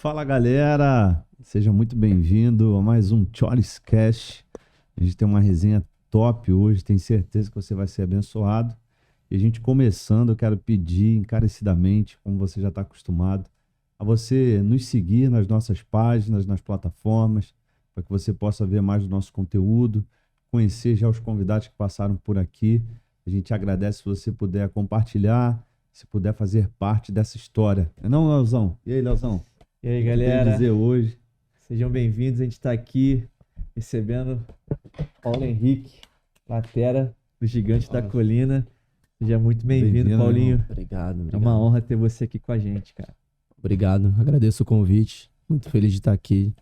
Fala galera, seja muito bem-vindo a mais um Choris Cash. A gente tem uma resenha top hoje, tenho certeza que você vai ser abençoado. E a gente começando, eu quero pedir encarecidamente, como você já está acostumado, a você nos seguir nas nossas páginas, nas plataformas, para que você possa ver mais do nosso conteúdo, conhecer já os convidados que passaram por aqui. A gente agradece se você puder compartilhar, se puder fazer parte dessa história. Não, Leozão? E aí, Leozão? E aí, O que tu tem a dizer galera, hoje? sejam bem-vindos. A gente está aqui recebendo Paulo Henrique, latera do Gigante da Fala. Colina. Seja muito bem-vindo, Bem-vindo, meu irmão. Paulinho. Obrigado, É uma obrigado. honra ter você aqui com a gente, cara. Obrigado, agradeço o convite. Muito feliz de estar aqui,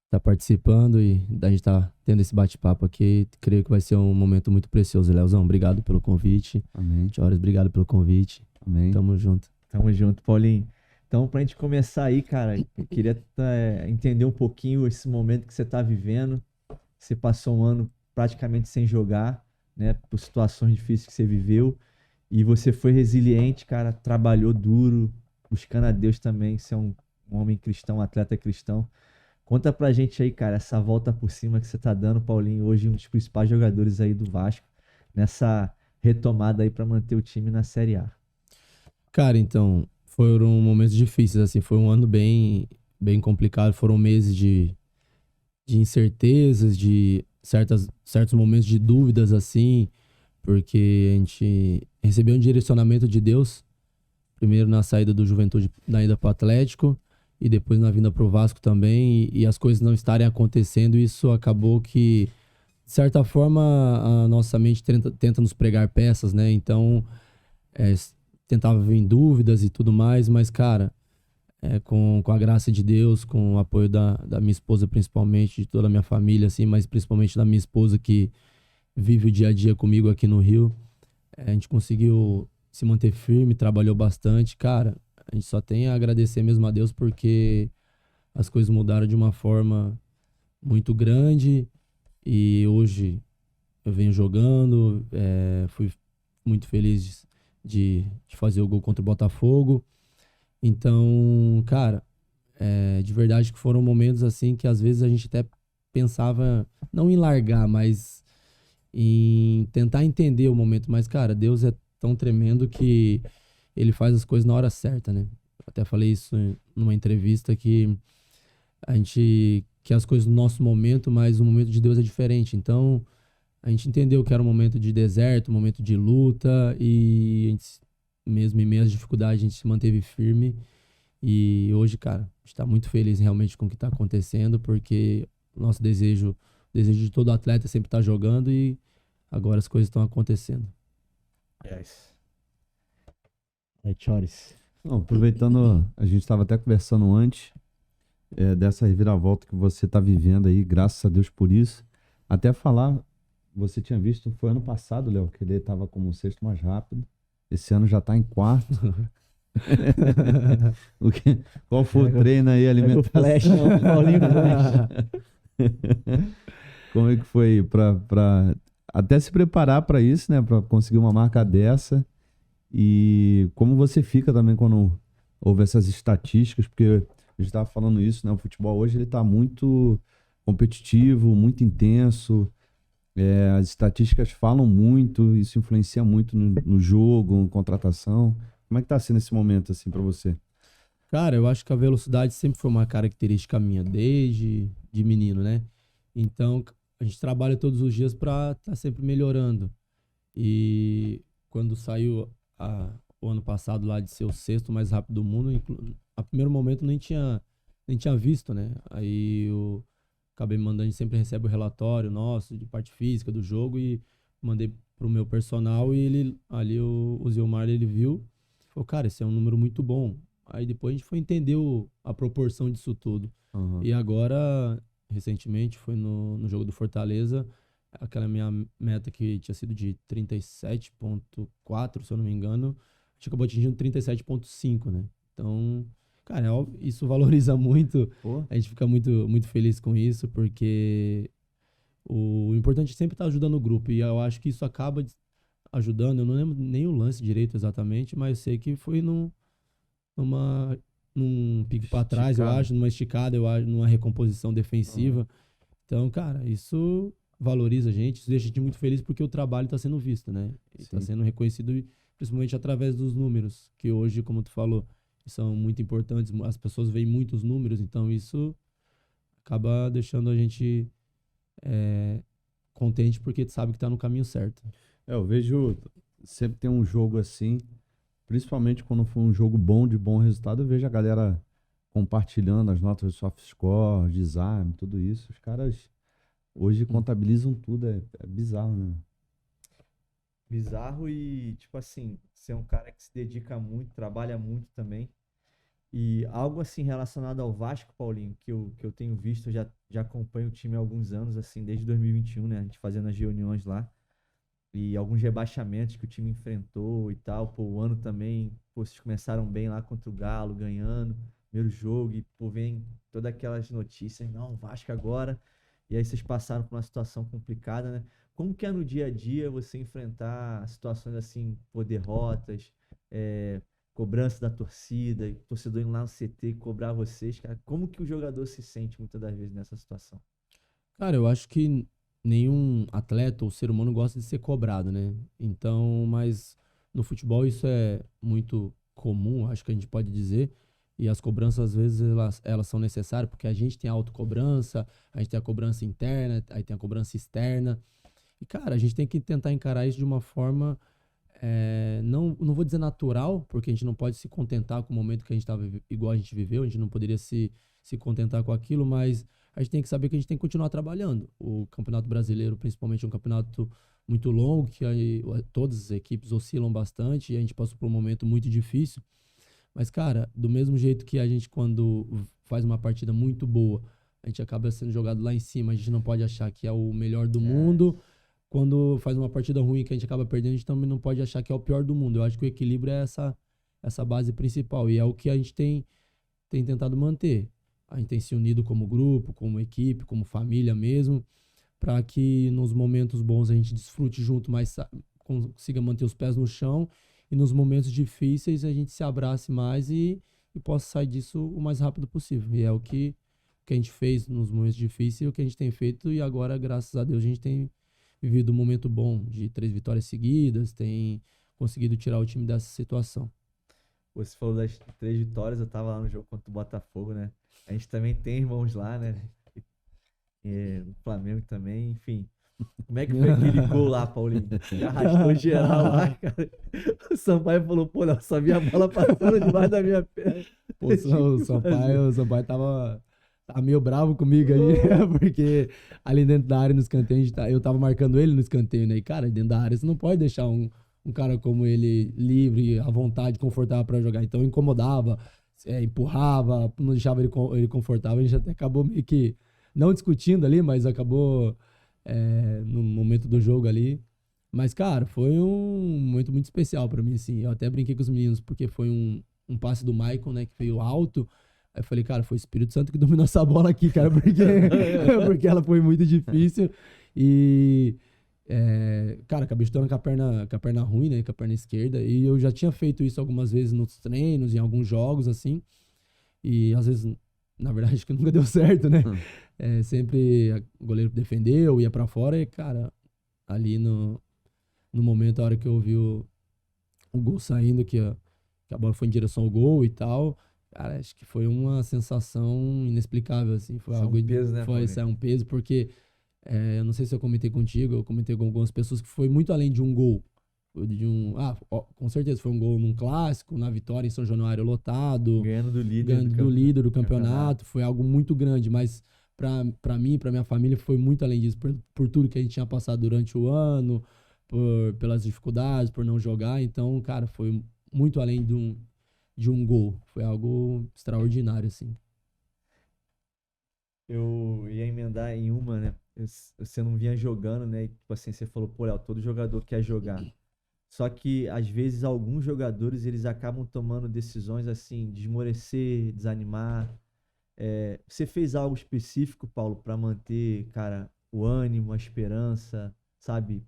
estar participando e da gente estar tendo esse bate-papo aqui. Creio que vai ser um momento muito precioso, Leozão. Obrigado pelo convite. Amém. Horas, obrigado pelo convite. Amém. Tamo junto. Tamo junto, Paulinho. Então, pra gente começar aí, cara, eu queria entender um pouquinho esse momento que você tá vivendo. Você passou um ano praticamente sem jogar, né, por situações difíceis que você viveu. E você foi resiliente, cara, trabalhou duro, buscando a Deus também, ser um homem cristão, um atleta cristão. Conta pra gente aí, cara, essa volta por cima que você tá dando, Paulinho, hoje um dos principais jogadores aí do Vasco, nessa retomada aí pra manter o time na Série A. Cara, então, foram momentos difíceis, assim, foi um ano bem complicado, foram meses de incertezas, de certos momentos de dúvidas, assim, porque a gente recebeu um direcionamento de Deus, primeiro na saída do Juventude, na ida para o Atlético, e depois na vinda para o Vasco também, e as coisas não estarem acontecendo, isso acabou que, de certa forma, a nossa mente tenta nos pregar peças, né? Então, é, tentava vir dúvidas e tudo mais, mas, cara, com a graça de Deus, com o apoio da minha esposa, principalmente, de toda a minha família, assim, mas principalmente da minha esposa que vive o dia a dia comigo aqui no Rio, a gente conseguiu se manter firme, trabalhou bastante. Cara, a gente só tem a agradecer mesmo a Deus porque as coisas mudaram de uma forma muito grande e hoje eu venho jogando, fui muito feliz de fazer o gol contra o Botafogo. Então, cara, de verdade que foram momentos assim que às vezes a gente até pensava não em largar, mas em tentar entender o momento. Mas, cara, Deus é tão tremendo que ele faz as coisas na hora certa, né? Eu até falei isso numa entrevista que as coisas no nosso momento, mas o momento de Deus é diferente. Então, a gente entendeu que era um momento de deserto, um momento de luta e a gente, mesmo em meio às dificuldades, a gente se manteve firme. E hoje, cara, a gente tá muito feliz realmente com o que tá acontecendo, porque o nosso desejo de todo atleta é sempre estar jogando e agora as coisas estão acontecendo. Yes. É, Chores. Não, aproveitando, a gente estava até conversando antes dessa reviravolta que você está vivendo aí, graças a Deus por isso. Até falar, você tinha visto, foi ano passado, Léo, que ele estava como o sexto mais rápido. Esse ano já está em quarto. Qual foi o treino aí, Pega o flash, alimentação? Paulinho Flash. Como é que foi para até se preparar para isso, né? Para conseguir uma marca dessa. E como você fica também quando houve essas estatísticas, porque a gente estava falando isso, né? O futebol hoje ele está muito competitivo, muito intenso. As estatísticas falam muito, isso influencia muito no jogo, em contratação. Como é que tá sendo esse momento assim para você? Cara, eu acho que a velocidade sempre foi uma característica minha, desde de menino, né? Então, a gente trabalha todos os dias para estar sempre melhorando. E quando saiu o ano passado lá de ser o sexto mais rápido do mundo, a primeiro momento nem tinha visto, né? Aí eu acabei mandando, a gente sempre recebe o relatório nosso de parte física do jogo e mandei pro meu personal e ele ali o Zilmar ele viu, falou, cara, esse é um número muito bom. Aí depois a gente foi entender a proporção disso tudo. Aham. E agora, recentemente, foi no jogo do Fortaleza, aquela minha meta que tinha sido de 37,4, se eu não me engano, a gente acabou atingindo 37,5, né? Então, cara, óbvio, isso valoriza muito, Pô, a gente fica muito, muito feliz com isso, porque o importante é sempre estar ajudando o grupo, e eu acho que isso acaba ajudando, eu não lembro nem o lance direito exatamente, mas eu sei que foi numa num pique pra trás, eu Esticado. acho, numa esticada, eu acho, numa recomposição defensiva. Então, cara, isso valoriza a gente, isso deixa a gente muito feliz porque o trabalho tá sendo visto, né? E tá Sim. sendo reconhecido, principalmente através dos números, que hoje, como tu falou, são muito importantes. As pessoas veem muitos números, então isso acaba deixando a gente contente porque tu sabe que tá no caminho certo. Eu vejo, sempre tem um jogo assim, principalmente quando for um jogo bom, de bom resultado, eu vejo a galera compartilhando as notas de soft score, desarme, tudo isso. Os caras hoje contabilizam tudo, é bizarro, né? Bizarro e, tipo assim, você é um cara que se dedica muito, trabalha muito também. E algo assim relacionado ao Vasco, Paulinho, que eu tenho visto, já acompanho o time há alguns anos, assim, desde 2021, né? A gente fazendo as reuniões lá. E alguns rebaixamentos que o time enfrentou e tal. Pô, o ano também, pô, vocês começaram bem lá contra o Galo, ganhando, primeiro jogo, e pô, vem todas aquelas notícias, não, Vasco agora. E aí vocês passaram por uma situação complicada, né? Como que é no dia a dia você enfrentar situações assim, pô, derrotas, é, cobrança da torcida, e torcedor indo lá no CT cobrar vocês, cara? Como que o jogador se sente muitas das vezes nessa situação? Cara, eu acho que nenhum atleta ou ser humano gosta de ser cobrado, né? Então, mas no futebol isso é muito comum, acho que a gente pode dizer. E as cobranças, às vezes, elas são necessárias, porque a gente tem a autocobrança, a gente tem a cobrança interna, aí tem a cobrança externa. E, cara, a gente tem que tentar encarar isso de uma forma, não vou dizer natural, porque a gente não pode se contentar com o momento que a gente estava igual a gente viveu, a gente não poderia se contentar com aquilo, mas a gente tem que saber que a gente tem que continuar trabalhando. O Campeonato Brasileiro, principalmente, é um campeonato muito longo, que aí, todas as equipes oscilam bastante, e a gente passou por um momento muito difícil. Mas, cara, do mesmo jeito que a gente, quando faz uma partida muito boa, a gente acaba sendo jogado lá em cima, a gente não pode achar que é o melhor do É, mundo. Quando faz uma partida ruim que a gente acaba perdendo, a gente também não pode achar que é o pior do mundo. Eu acho que o equilíbrio é essa base principal. E é o que a gente tem tentado manter. A gente tem se unido como grupo, como equipe, como família mesmo, para que nos momentos bons a gente desfrute junto, mas consiga manter os pés no chão, e nos momentos difíceis a gente se abrace mais e possa sair disso o mais rápido possível. E é o que a gente fez nos momentos difíceis e o que a gente tem feito, e agora, graças a Deus, a gente tem vivido um momento bom de 3 vitórias seguidas, tem conseguido tirar o time dessa situação. você falou das 3 vitórias, eu tava lá no jogo contra o Botafogo, né? A gente também tem irmãos lá, né? O Flamengo também, enfim. Como é que foi aquele gol lá, Paulinho? Que arrastou geral lá, cara. O Sampaio falou, pô, não, só vi a bola passando debaixo da minha perna. Pô, Eu tive o que fazer. Sampaio tava meio bravo comigo aí, porque ali dentro da área no escanteio, eu tava marcando ele no escanteio, né? E, cara, dentro da área você não pode deixar um cara como ele livre, à vontade, confortável pra jogar. Então incomodava, empurrava, não deixava ele confortável. A gente até acabou meio que, não discutindo ali, mas acabou no momento do jogo ali. Mas, cara, foi um momento muito especial pra mim, assim. Eu até brinquei com os meninos, porque foi um passe do Maicon, né, que veio alto. Aí eu falei, cara, foi o Espírito Santo que dominou essa bola aqui, cara, porque ela foi muito difícil. E, cara, acabei chutando com a perna ruim, né, com a perna esquerda. E eu já tinha feito isso algumas vezes nos treinos, em alguns jogos, assim. E às vezes, na verdade, acho que nunca deu certo, né? Hum. Sempre o goleiro defendeu, ia pra fora e, cara, ali no momento, a hora que eu ouvi o gol saindo, que a bola foi em direção ao gol e tal. Cara, acho que foi uma sensação inexplicável, assim. Foi Isso é algo. um peso, né, Isso Paulinho? é um peso, porque eu não sei se eu comentei contigo, eu comentei com algumas pessoas que foi muito além de um gol. Com certeza, foi um gol num clássico, na vitória em São Januário lotado, Ganhando do líder ganhando do líder do campeonato. campeonato. Foi algo muito grande, mas pra mim, pra minha família, foi muito além disso, por tudo que a gente tinha passado durante o ano, pelas dificuldades, por não jogar. Então, cara, foi muito além de um gol. Foi algo extraordinário, assim. Eu ia emendar em uma, né? Você não vinha jogando, né? E, tipo assim, você falou, pô, Léo, todo jogador quer jogar. Só que, às vezes, alguns jogadores, eles acabam tomando decisões, assim, de esmorecer, desanimar. Você fez algo específico, Paulo, pra manter, cara, o ânimo, a esperança, sabe?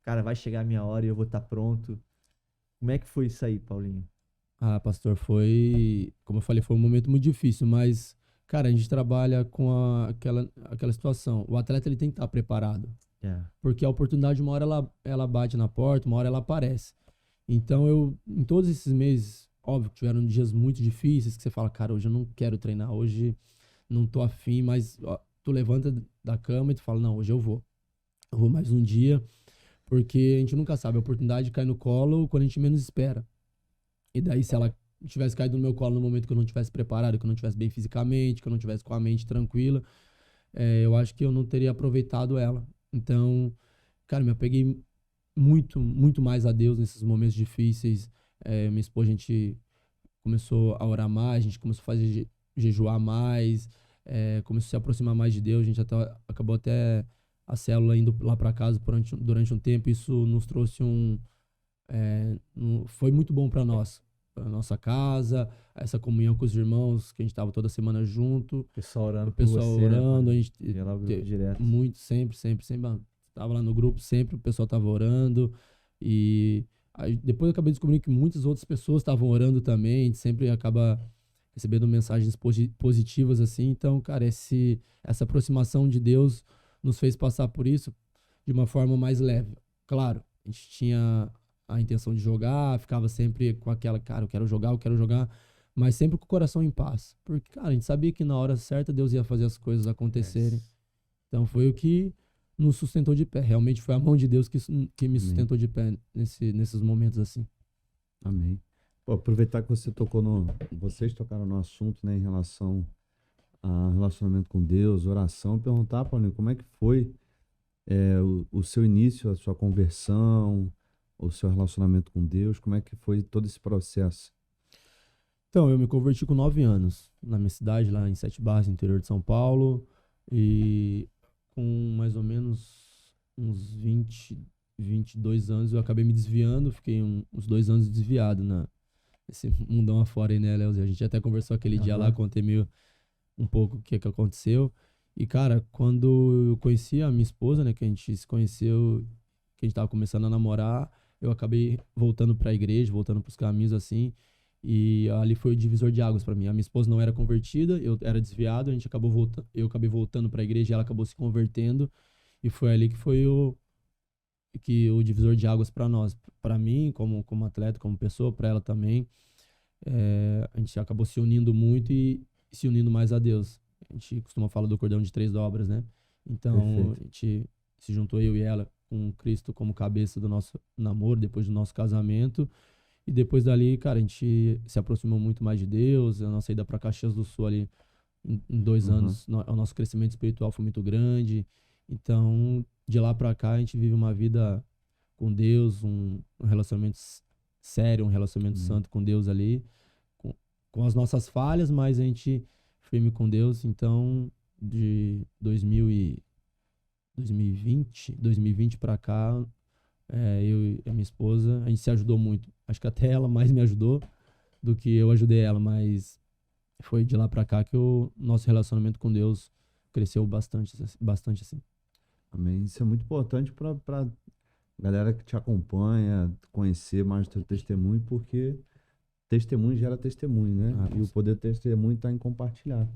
Cara, vai chegar a minha hora e eu vou estar pronto. Como é que foi isso aí, Paulinho? Ah, pastor, foi, como eu falei, foi um momento muito difícil, mas, cara, a gente trabalha com aquela situação. O atleta ele tem que estar preparado, É. porque a oportunidade, uma hora ela bate na porta, uma hora ela aparece. Então, em todos esses meses, óbvio que tiveram dias muito difíceis, que você fala, cara, hoje eu não quero treinar, hoje não tô afim, mas ó, tu levanta da cama e tu fala, não, hoje eu vou mais um dia, porque a gente nunca sabe, a oportunidade cai no colo quando a gente menos espera. E daí, se ela tivesse caído no meu colo no momento que eu não tivesse preparado, que eu não tivesse bem fisicamente, que eu não tivesse com a mente tranquila, eu acho que eu não teria aproveitado ela. Então, cara, me apeguei muito, muito mais a Deus nesses momentos difíceis. Minha esposa, a gente começou a orar mais, a gente começou a fazer jejuar mais, começou a se aproximar mais de Deus. A gente acabou até a célula indo lá para casa durante um tempo. Isso nos trouxe foi muito bom para nós, para nossa casa, essa comunhão com os irmãos, que a gente estava toda semana junto, O pessoal orando o por pessoal você, orando, né? a gente Ia lá o grupo direto. muito, sempre, tava lá no grupo sempre, o pessoal tava orando, e aí, depois eu acabei descobrindo que muitas outras pessoas estavam orando também, a gente sempre acaba recebendo mensagens positivas assim. Então, cara, essa aproximação de Deus nos fez passar por isso de uma forma mais leve. Claro, a gente tinha a intenção de jogar, ficava sempre com aquela, cara, eu quero jogar, mas sempre com o coração em paz. Porque, cara, a gente sabia que na hora certa Deus ia fazer as coisas acontecerem. Então foi o que nos sustentou de pé. Realmente foi a mão de Deus que me sustentou de pé nesses momentos assim. Amém. Pô, aproveitar que vocês tocaram no assunto, né, em relação a relacionamento com Deus, oração, perguntar, Paulinho, como é que foi o seu início, a sua conversão, o seu relacionamento com Deus, como é que foi todo esse processo? Então, eu me converti com 9 anos, na minha cidade, lá em Sete Barras, interior de São Paulo, e com mais ou menos uns 22 anos eu acabei me desviando, fiquei uns 2 anos desviado nesse mundão afora aí, né, Léo? A gente até conversou aquele dia lá, contei meio um pouco o que aconteceu. E, cara, quando eu conheci a minha esposa, né, que a gente se conheceu, que a gente tava começando a namorar, eu acabei voltando pra igreja, voltando pros caminhos assim, e ali foi o divisor de águas pra mim. A minha esposa não era convertida, eu era desviado, a gente acabou voltando, eu acabei voltando pra igreja e ela acabou se convertendo, e foi ali que foi o divisor de águas pra nós, pra mim, como atleta, como pessoa, pra ela também. A gente acabou se unindo muito e se unindo mais a Deus. A gente costuma falar do cordão de 3 dobras, né? Então, Perfeito. a gente se juntou, eu e ela, com Cristo como cabeça do nosso namoro, depois do nosso casamento. E depois dali, cara, a gente se aproximou muito mais de Deus. A nossa ida para Caxias do Sul ali, em 2 anos, o nosso crescimento espiritual foi muito grande. Então, de lá para cá, a gente vive uma vida com Deus, um relacionamento sério, um relacionamento santo com Deus ali, com, com as nossas falhas, mas a gente firme com Deus. Então, de 2020 para cá, eu e a minha esposa, a gente se ajudou muito. Acho que até ela mais me ajudou do que eu ajudei ela, mas foi de lá para cá que o nosso relacionamento com Deus cresceu bastante assim. Amém. Isso é muito importante para galera que te acompanha, conhecer mais o teu testemunho, porque testemunho gera testemunho, né? E o poder do testemunho está em compartilhar.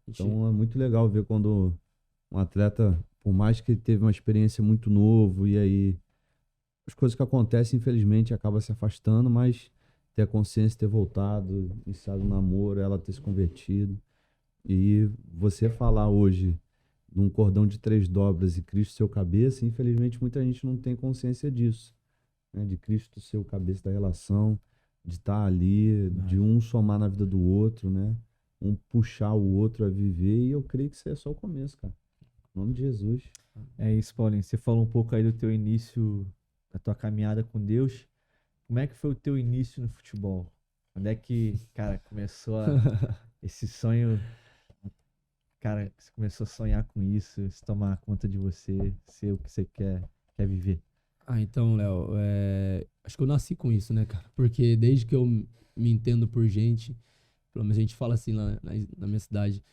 Então é muito legal ver quando um atleta, por mais que teve uma experiência muito novo, e aí as coisas que acontecem, infelizmente, acaba se afastando, mas ter a consciência de ter voltado, iniciado um namoro, ela ter se convertido. E você falar hoje num cordão de 3 dobras e Cristo seu cabeça, infelizmente muita gente não tem consciência disso, né? De Cristo ser o cabeça da relação, de estar ali, de um somar na vida do outro, né? Um puxar o outro a viver, e eu creio que isso é só o começo, cara. Em nome de Jesus. É isso, Paulinho. Você falou um pouco aí do teu início, da tua caminhada com Deus. Como é que foi o teu início no futebol? Onde é que, cara, começou esse sonho? Cara, você começou a sonhar com isso, se tomar conta de você, ser o que você quer viver. Então, Léo, acho que eu nasci com isso, né, cara? Porque desde que eu me entendo por gente, pelo menos a gente fala assim lá na minha cidade,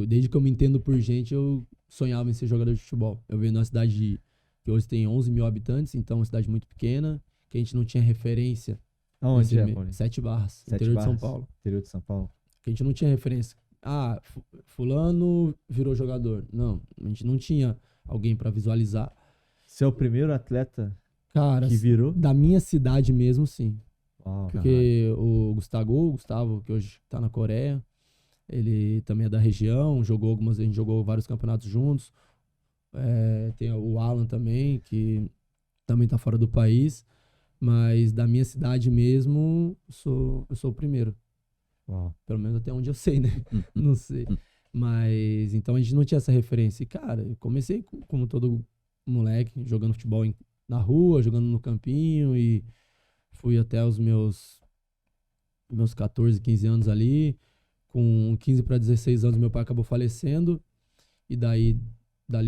desde que eu me entendo por gente, eu sonhava em ser jogador de futebol. Eu venho de uma cidade que hoje tem 11 mil habitantes, então é uma cidade muito pequena, que a gente não tinha referência Aonde é, Paulinho? 7 Barras, Sete interior de São Barras, Paulo. Interior de São Paulo. Que a gente não tinha referência. Ah, fulano virou jogador. Não, a gente não tinha alguém pra visualizar. Você é o primeiro atleta Cara, que virou? da minha cidade mesmo, sim. Uau, Porque o Gustavo, que hoje tá na Coreia, ele também é da região, a gente jogou vários campeonatos juntos. Tem o Alan também, que também tá fora do país. Mas da minha cidade mesmo, eu sou o primeiro. uau. Pelo menos até onde eu sei, né? Não sei. Mas então a gente não tinha essa referência. E, cara, eu comecei como todo moleque, jogando futebol na rua, jogando no campinho, e fui até os meus 14, 15 anos ali. Com 15 para 16 anos, meu pai acabou falecendo. E dali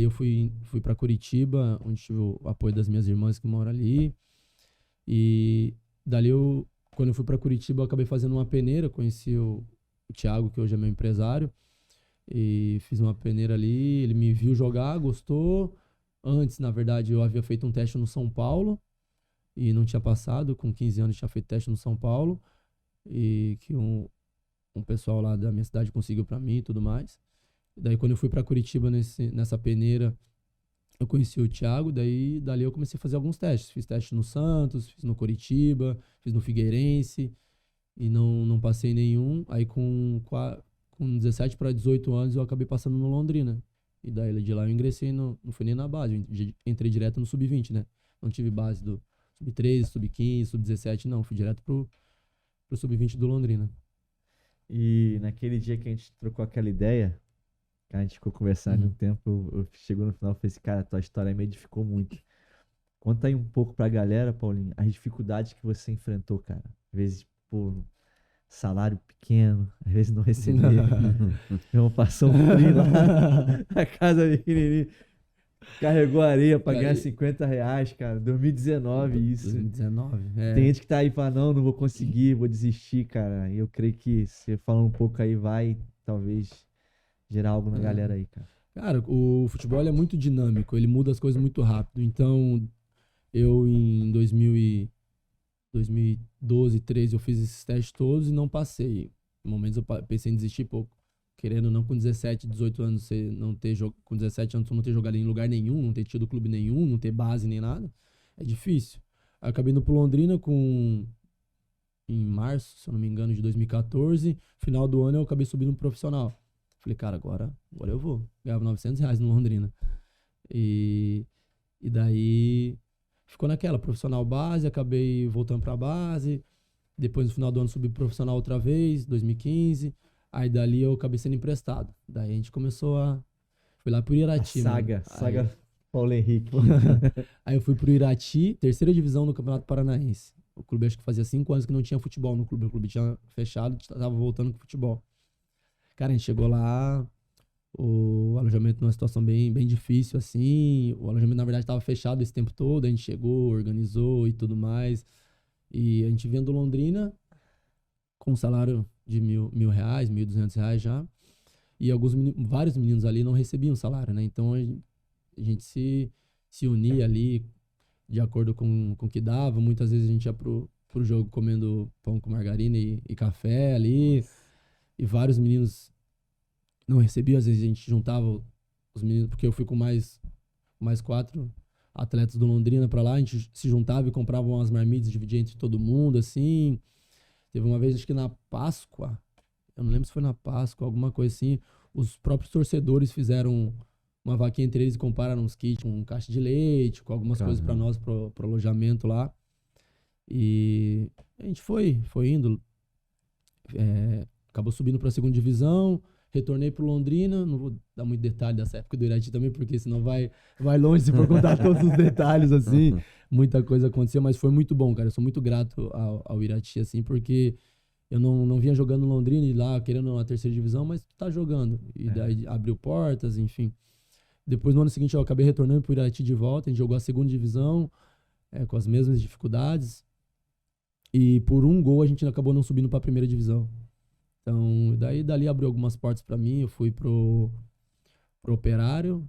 eu fui para Curitiba, onde tive o apoio das minhas irmãs que moram ali. E dali quando eu fui para Curitiba, eu acabei fazendo uma peneira, conheci o Thiago, que hoje é meu empresário, e fiz uma peneira ali, ele me viu jogar, gostou. Antes, na verdade, eu havia feito um teste no São Paulo e não tinha passado, com 15 anos tinha feito teste no São Paulo, e que um pessoal lá da minha cidade conseguiu para mim e tudo mais. E daí quando eu fui para Curitiba nessa peneira, eu conheci o Thiago, dali eu comecei a fazer alguns testes. Fiz teste no Santos, fiz no Coritiba, fiz no Figueirense e não passei nenhum. Aí com 17 para 18 anos eu acabei passando no Londrina. E daí de lá eu ingressei, não fui nem na base, eu entrei direto no Sub-20, né? Não tive base do Sub-13, Sub-15, Sub-17, não. Fui direto pro Sub-20 do Londrina. E naquele dia que a gente trocou aquela ideia, que a gente ficou conversando um tempo, chegou no final e falei assim, cara, tua história me edificou muito. Conta aí um pouco pra galera, Paulinho, as dificuldades que você enfrentou, cara. Às vezes, pô, salário pequeno, às vezes não receber. Eu passou um frio lá na casa pequenininha. Carregou areia pra ganhar R$50, cara. 2019 isso. 2019, Tem gente que tá aí e fala, não vou conseguir, vou desistir, cara. E eu creio que você falando um pouco aí vai, talvez, gerar algo na galera aí, cara. Cara, o futebol é muito dinâmico, ele muda as coisas muito rápido. Então, eu em 2012, 13, eu fiz esses testes todos e não passei. Em momentos eu pensei em desistir pouco. Querendo ou não, com 17, 18 anos, você não ter com 17 anos, você não ter jogado em lugar nenhum, não ter tido clube nenhum, não ter base nem nada, é difícil. Aí eu acabei indo pro Londrina em março, se eu não me engano, de 2014. Final do ano eu acabei subindo pro profissional. Falei, cara, agora eu vou. Ganhava R$900 no Londrina. E daí ficou naquela, profissional base, acabei voltando pra base. Depois no final do ano subi pro profissional outra vez, 2015. Aí dali eu acabei sendo emprestado. Daí a gente começou fui lá pro Irati. Saga Paulo Henrique. Aí eu fui pro Irati, terceira divisão do Campeonato Paranaense. O clube acho que fazia 5 anos que não tinha futebol no clube. O clube tinha fechado, tava voltando com futebol. Cara, a gente chegou lá, o alojamento numa situação bem, bem difícil, assim. O alojamento, na verdade, estava fechado esse tempo todo. A gente chegou, organizou e tudo mais. E a gente vendo Londrina com um salário de R$1.000, R$1.200 já. E vários meninos ali não recebiam salário, né? Então a gente se unia ali de acordo com o que dava. Muitas vezes a gente ia pro jogo comendo pão com margarina e café ali. E vários meninos não recebiam. Às vezes a gente juntava os meninos, porque eu fui com mais 4 atletas do Londrina pra lá. A gente se juntava e comprava umas marmitas, dividia entre todo mundo, assim. Teve uma vez, acho que na Páscoa, eu não lembro se foi na Páscoa, alguma coisa assim, os próprios torcedores fizeram uma vaquinha entre eles e compraram uns kits, com caixa de leite, com algumas coisas pra nós, pro alojamento lá. E a gente foi indo. Acabou subindo pra segunda divisão, retornei pro Londrina. Não vou dar muito detalhe dessa época do Irati também, porque senão vai longe se for contar todos os detalhes, assim. Muita coisa aconteceu, mas foi muito bom, cara. Eu sou muito grato ao Irati, assim, porque eu não vinha jogando no Londrina e lá querendo uma terceira divisão, mas tá jogando. E daí abriu portas, enfim. Depois, no ano seguinte, eu acabei retornando pro Irati de volta. A gente jogou a segunda divisão, com as mesmas dificuldades. E por um gol a gente acabou não subindo pra primeira divisão. Então, dali abriu algumas portas pra mim. Eu fui pro Operário.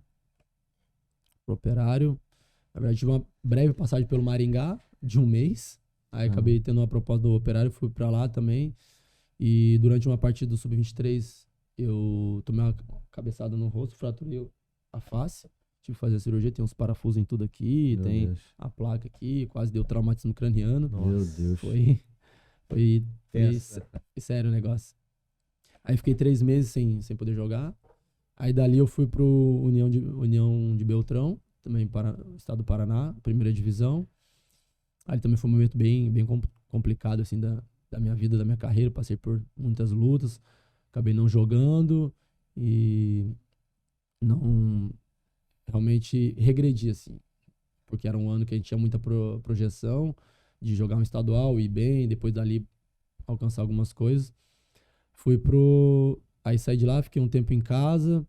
Na verdade, tive uma breve passagem pelo Maringá, de um mês. Aí acabei tendo uma proposta do Operário, fui pra lá também. E durante uma partida do Sub-23, eu tomei uma cabeçada no rosto, fraturei a face. Tive que fazer a cirurgia, tem uns parafusos em tudo aqui, Meu tem Deus. a placa aqui, quase deu traumatismo craniano. Meu Deus. Foi Tenso, sério o negócio. Aí fiquei 3 meses sem poder jogar. Aí dali eu fui pro União de Beltrão, também para o estado do Paraná, primeira divisão. Aí também foi um momento bem complicado, assim, da minha vida, da minha carreira. Passei por muitas lutas, acabei não jogando e não realmente regredi, assim. Porque era um ano que a gente tinha muita projeção de jogar um estadual e ir bem, depois dali alcançar algumas coisas. Aí saí de lá, fiquei um tempo em casa,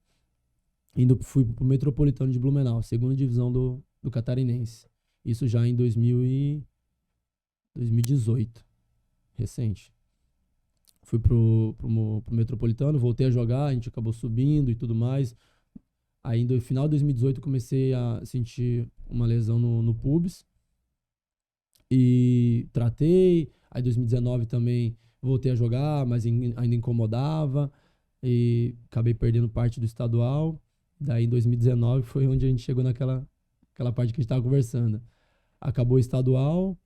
fui pro Metropolitano de Blumenau, segunda divisão do Catarinense. Isso já em 2018, recente. Fui pro Metropolitano, voltei a jogar, a gente acabou subindo e tudo mais. Aí no final de 2018 eu comecei a sentir uma lesão no pubis e tratei. Aí em 2019 também voltei a jogar, mas ainda incomodava e acabei perdendo parte do estadual. Daí em 2019 foi onde a gente chegou naquela parte que a gente estava conversando. Acabou o estadual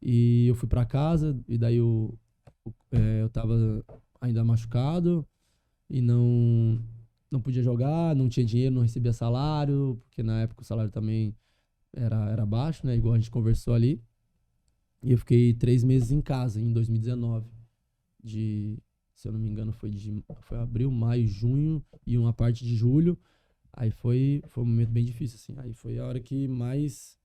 e eu fui para casa e daí eu tava ainda machucado e não podia jogar, não tinha dinheiro, não recebia salário, porque na época o salário também era baixo, né? Igual a gente conversou ali. E eu fiquei 3 meses em casa, em 2019. Se eu não me engano, foi abril, maio, junho e uma parte de julho. Aí foi um momento bem difícil, assim. Aí foi a hora que mais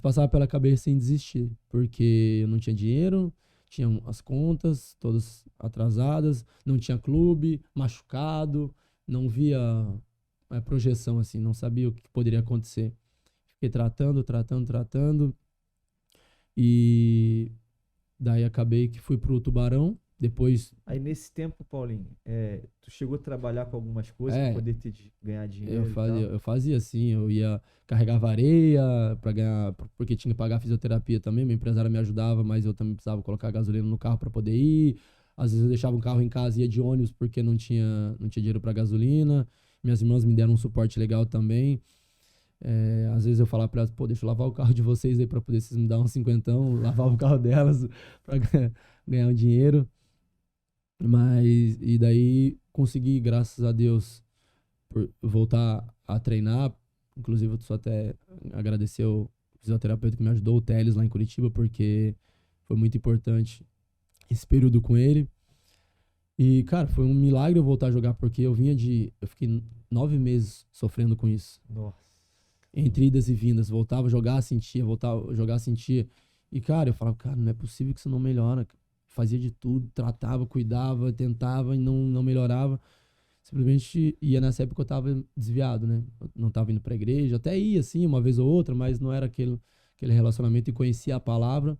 passava pela cabeça em desistir. Porque eu não tinha dinheiro, tinha as contas todas atrasadas, não tinha clube, machucado, não via projeção, assim, não sabia o que poderia acontecer. Fiquei tratando. E daí acabei que fui pro Tubarão. Depois. Aí nesse tempo, Paulinho, tu chegou a trabalhar com algumas coisas para poder ganhar dinheiro e tal? Eu fazia assim, eu ia carregar areia para ganhar, porque tinha que pagar fisioterapia também. Meu empresário me ajudava, mas eu também precisava colocar gasolina no carro para poder ir. Às vezes eu deixava um carro em casa e ia de ônibus porque não tinha dinheiro para gasolina. Minhas irmãs me deram um suporte legal também. Às vezes eu falava para elas, pô, deixa eu lavar o carro de vocês aí para poder vocês me dar uns 50, lavava o carro delas para ganhar um dinheiro. E daí consegui, graças a Deus, por voltar a treinar. Inclusive, eu só até agradecer o fisioterapeuta que me ajudou, o Teles, lá em Curitiba, porque foi muito importante esse período com ele. E, cara, foi um milagre eu voltar a jogar, porque eu fiquei 9 meses sofrendo com isso. Nossa. Entre idas e vindas, voltava a jogar, sentia, voltava a jogar, sentia. E, cara, eu falava, cara, não é possível que isso não melhora. Fazia de tudo, tratava, cuidava, tentava e não melhorava. Simplesmente ia nessa época eu tava desviado, né? Eu não tava indo pra igreja, até ia assim, uma vez ou outra, mas não era aquele relacionamento e conhecia a palavra.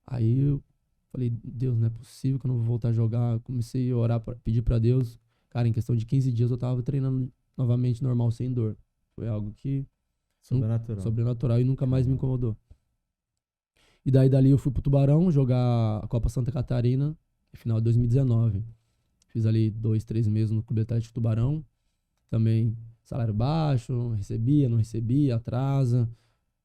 Aí eu falei, Deus, não é possível que eu não vou voltar a jogar. Comecei a orar, pedir pra Deus. Cara, em questão de 15 dias eu tava treinando novamente normal, sem dor. Foi algo que sobrenatural e nunca mais me incomodou. E daí dali eu fui pro Tubarão jogar a Copa Santa Catarina no final de 2019. Fiz ali 2, 3 meses no Clube Atlético Tubarão. Também salário baixo, não recebia, atrasa.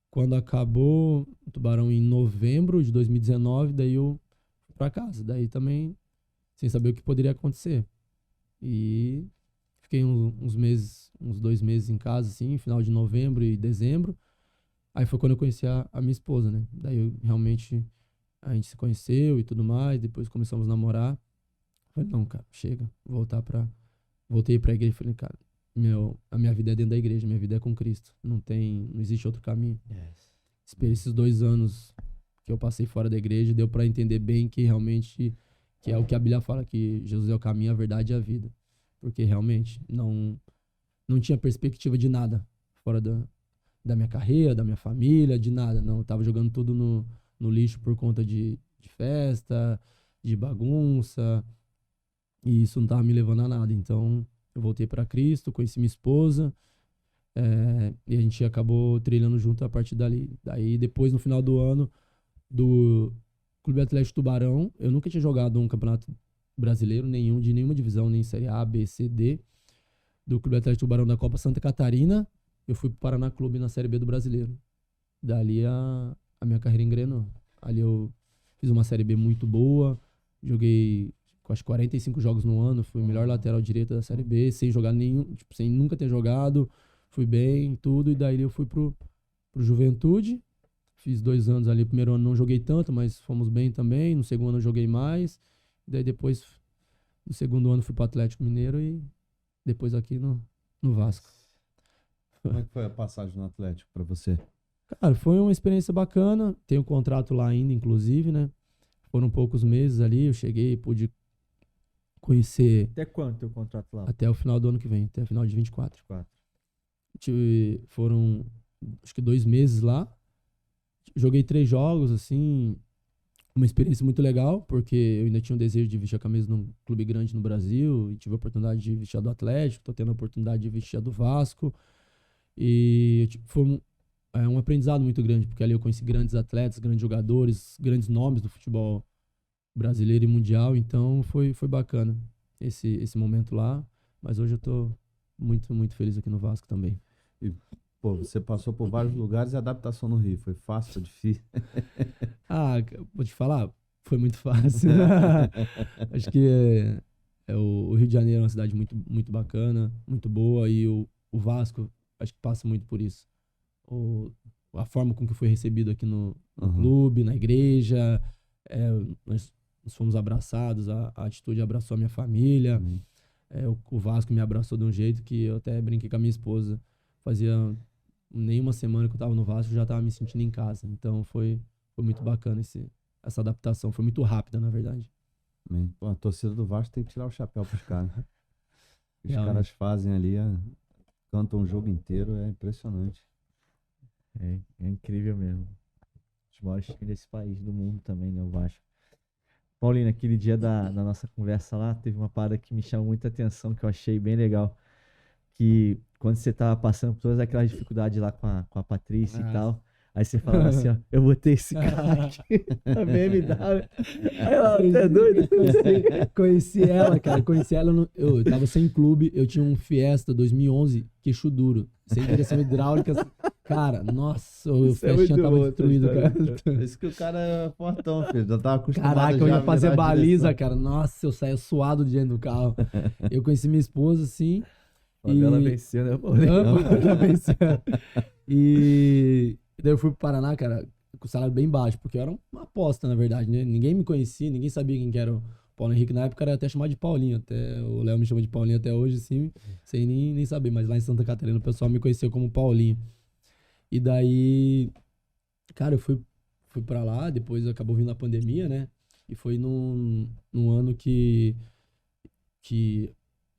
Quando acabou o Tubarão em novembro de 2019, daí eu fui pra casa. Daí também sem saber o que poderia acontecer. E fiquei uns 2 meses em casa, assim, final de novembro e dezembro. Aí foi quando eu conheci a minha esposa, né? Daí realmente a gente se conheceu e tudo mais, depois começamos a namorar. Falei, não, cara, chega, voltei pra igreja e falei, cara, a minha vida é dentro da igreja, minha vida é com Cristo, não existe outro caminho. Esperei esses 2 anos que eu passei fora da igreja, deu pra entender bem que realmente, que é o que a Bíblia fala, que Jesus é o caminho, a verdade e a vida. Porque realmente não tinha perspectiva de nada fora da minha carreira, da minha família, de nada. Não, eu tava jogando tudo no lixo por conta de festa, de bagunça, e isso não tava me levando a nada. Então, eu voltei para Cristo, conheci minha esposa, e a gente acabou trilhando junto a partir dali. Daí, depois, no final do ano, do Clube Atlético Tubarão. Eu nunca tinha jogado um campeonato brasileiro, de nenhuma divisão, nem Série A, B, C, D. Do Clube Atlético Tubarão da Copa Santa Catarina, eu fui pro Paraná Clube na Série B do Brasileiro. Dali a minha carreira engrenou. Ali eu fiz uma Série B muito boa, joguei acho 45 jogos no ano, fui o melhor lateral direito da Série B, sem jogar nenhum, tipo, sem nunca ter jogado, fui bem, tudo, e daí eu fui pro Juventude, fiz 2 anos ali, primeiro ano não joguei tanto, mas fomos bem também, no segundo ano eu joguei mais, e daí depois, no segundo ano fui pro Atlético Mineiro e depois aqui no Vasco. Como é que foi a passagem no Atlético pra você? Cara, foi uma experiência bacana, tenho um contrato lá ainda, inclusive, né? Foram poucos meses ali, eu cheguei, pude conhecer Até quanto teu contrato lá? até o final do ano que vem, até o final de 24. Foram, acho que 2 meses lá. Joguei 3 jogos, assim, uma experiência muito legal, porque eu ainda tinha um desejo de vestir a camisa num clube grande no Brasil, e tive a oportunidade de vestir a do Atlético, tô tendo a oportunidade de vestir a do Vasco, e foi um aprendizado muito grande, porque ali eu conheci grandes atletas, grandes jogadores, grandes nomes do futebol brasileiro e mundial, então foi bacana esse momento lá, mas hoje eu tô muito, muito feliz aqui no Vasco também. E, pô, você passou por vários lugares e a adaptação no Rio foi fácil, foi difícil? Vou te falar, foi muito fácil. Acho que o Rio de Janeiro é uma cidade muito, muito bacana, muito boa, e o Vasco acho que passa muito por isso. A forma com que eu fui recebido aqui no clube, na igreja, nós fomos abraçados, a atitude abraçou a minha família, o Vasco me abraçou de um jeito que eu até brinquei com a minha esposa. Fazia nem uma semana que eu tava no Vasco, eu já tava me sentindo em casa. Então foi muito bacana essa adaptação, foi muito rápida, na verdade. Pô, a torcida do Vasco tem que tirar o chapéu pros caras. Os Realmente. caras fazem ali, cantam o jogo inteiro, é impressionante. É incrível mesmo. Os maiores times desse país, do mundo também, né? O Vasco. Paulina, aquele dia da nossa conversa lá, teve uma parada que me chamou muita atenção, que eu achei bem legal. Que quando você tava passando por todas aquelas dificuldades lá com a Patrícia e tal, aí você falava assim, ó, eu botei esse cara aqui na BMW. Aí ela, você é doido? Conheci ela, cara. Eu tava sem clube, eu tinha um Fiesta 2011, queixo duro, sem direção hidráulica. Cara, nossa, o Festinha tava destruído, cara. Isso que o cara é fortão, filho. Já tava acostumado. Caraca, eu já ia a fazer virar baliza, direção. cara. Nossa, eu saía suado de dentro do carro. Eu conheci minha esposa, assim. Ela venceu, né, Paulina? Ela venceu. E daí eu fui pro Paraná, cara, com salário bem baixo, porque eu era uma aposta, na verdade, né? Ninguém me conhecia, ninguém sabia quem que era o Paulo Henrique. Na época era até chamado de Paulinho. Até o Léo me chama de Paulinho até hoje, assim, sem nem saber. Mas lá em Santa Catarina o pessoal me conhecia como Paulinho. E daí, cara, eu fui pra lá, depois acabou vindo a pandemia, né? E foi num ano que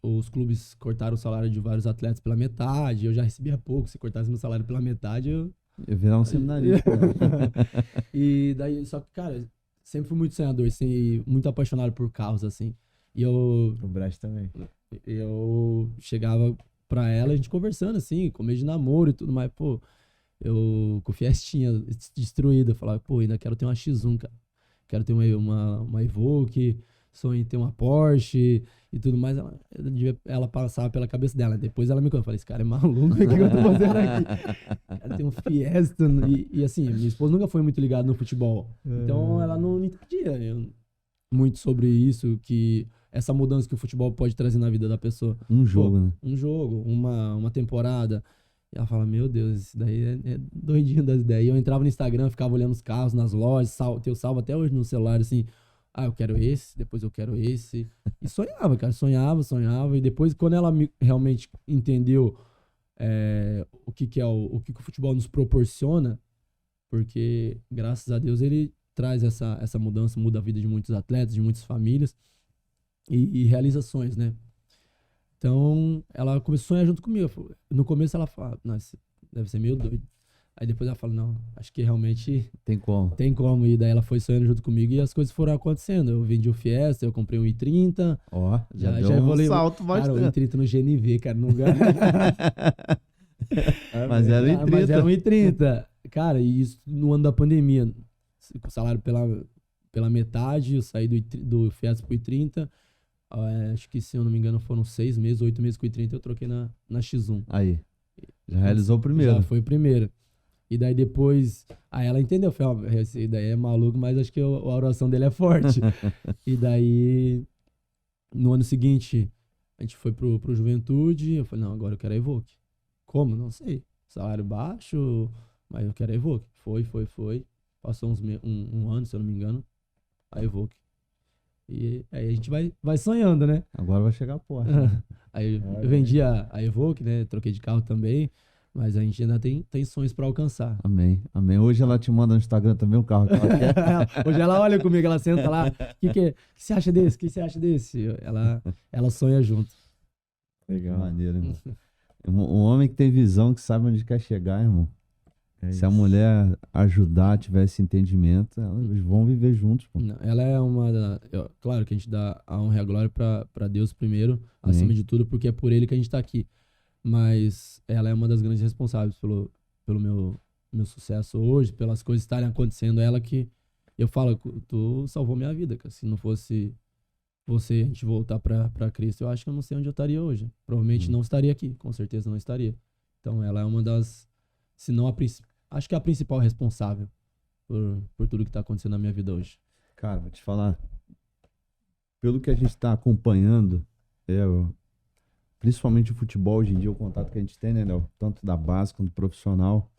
os clubes cortaram o salário de vários atletas pela metade. Eu já recebia pouco. Se cortasse meu salário pela metade, eu virar um seminarista. E daí, só que, cara, sempre fui muito sonhador, assim, muito apaixonado por carros, assim. E O Brás também. eu chegava pra ela, a gente conversando, assim, começo de namoro e tudo mais, pô, eu com Fiestinha destruída, eu falava, pô, ainda quero ter uma X1, cara. Quero ter uma Evoque, sonho em ter uma Porsche e tudo mais. Ela passava pela cabeça dela. Depois ela me contou. Eu falei, esse cara é maluco, o que eu tô fazendo aqui? Cara, tem um Fiesta. E assim, minha esposa nunca foi muito ligada no futebol. Então ela não entendia muito sobre isso, que essa mudança que o futebol pode trazer na vida da pessoa. Um jogo, né? Um jogo, uma temporada. E ela fala, meu Deus, isso daí é doidinho das ideias. E eu entrava no Instagram, ficava olhando os carros nas lojas, eu salvo até hoje no celular, assim, eu quero esse, depois eu quero esse. E sonhava, cara, sonhava. E depois, quando ela realmente entendeu o que o futebol nos proporciona, porque, graças a Deus, ele traz essa mudança, muda a vida de muitos atletas, de muitas famílias e realizações, né? Então, ela começou a sonhar junto comigo. No começo ela fala, nossa, deve ser meio doido. Aí depois ela fala, não, acho que realmente Tem como. tem como. E daí ela foi sonhando junto comigo e as coisas foram acontecendo. Eu vendi o Fiesta, eu comprei um i30. Ó, já deu um evoluiu. salto Cara, o bastante. i30 no GNV, cara, não Mas era em 30. Mas era um i30. Cara, e isso no ano da pandemia. o salário pela metade, eu saí do Fiat pro I30. Acho que, se eu não me engano, foram 6 meses, 8 meses com o I30, eu troquei na X1. Aí. Já realizou o primeiro. Já foi o primeiro. E daí depois... Aí ela entendeu, falou, esse daí é maluco, mas acho que a oração dele é forte. E daí, no ano seguinte, a gente foi pro Juventude. Eu falei, não, agora eu quero a Evoque. Como? Não sei. Salário baixo, mas eu quero a Evoque. Foi. Passou um ano, se eu não me engano, a Evoque. E aí a gente vai sonhando, né? Agora vai chegar a porta. Aí eu vendi a Evoque, né? Troquei de carro também. Mas a gente ainda tem sonhos pra alcançar. Amém. Hoje ela te manda no Instagram também o carro que ela quer. Hoje ela olha comigo, ela senta lá. O que você acha desse? O que você acha desse? Ela sonha junto. Legal. Maneiro, irmão. Um homem que tem visão, que sabe onde quer chegar, irmão. Se a mulher ajudar, tiver esse entendimento, elas vão viver juntos, pô. Não, ela é claro que a gente dá a honra e a glória pra Deus primeiro, acima de tudo, porque é por Ele que a gente tá aqui. Mas ela é uma das grandes responsáveis pelo meu sucesso hoje, pelas coisas estarem acontecendo. Ela que eu falo, tu salvou minha vida, cara. Se não fosse você, a gente voltar pra Cristo, eu acho que eu não sei onde eu estaria hoje. Provavelmente não estaria aqui, com certeza não estaria. Então ela é uma das, se não acho que é a principal responsável por tudo que tá acontecendo na minha vida hoje. Cara, vou te falar, pelo que a gente tá acompanhando, principalmente o futebol hoje em dia, o contato que a gente tem, né, Léo? Tanto da base quanto do profissional.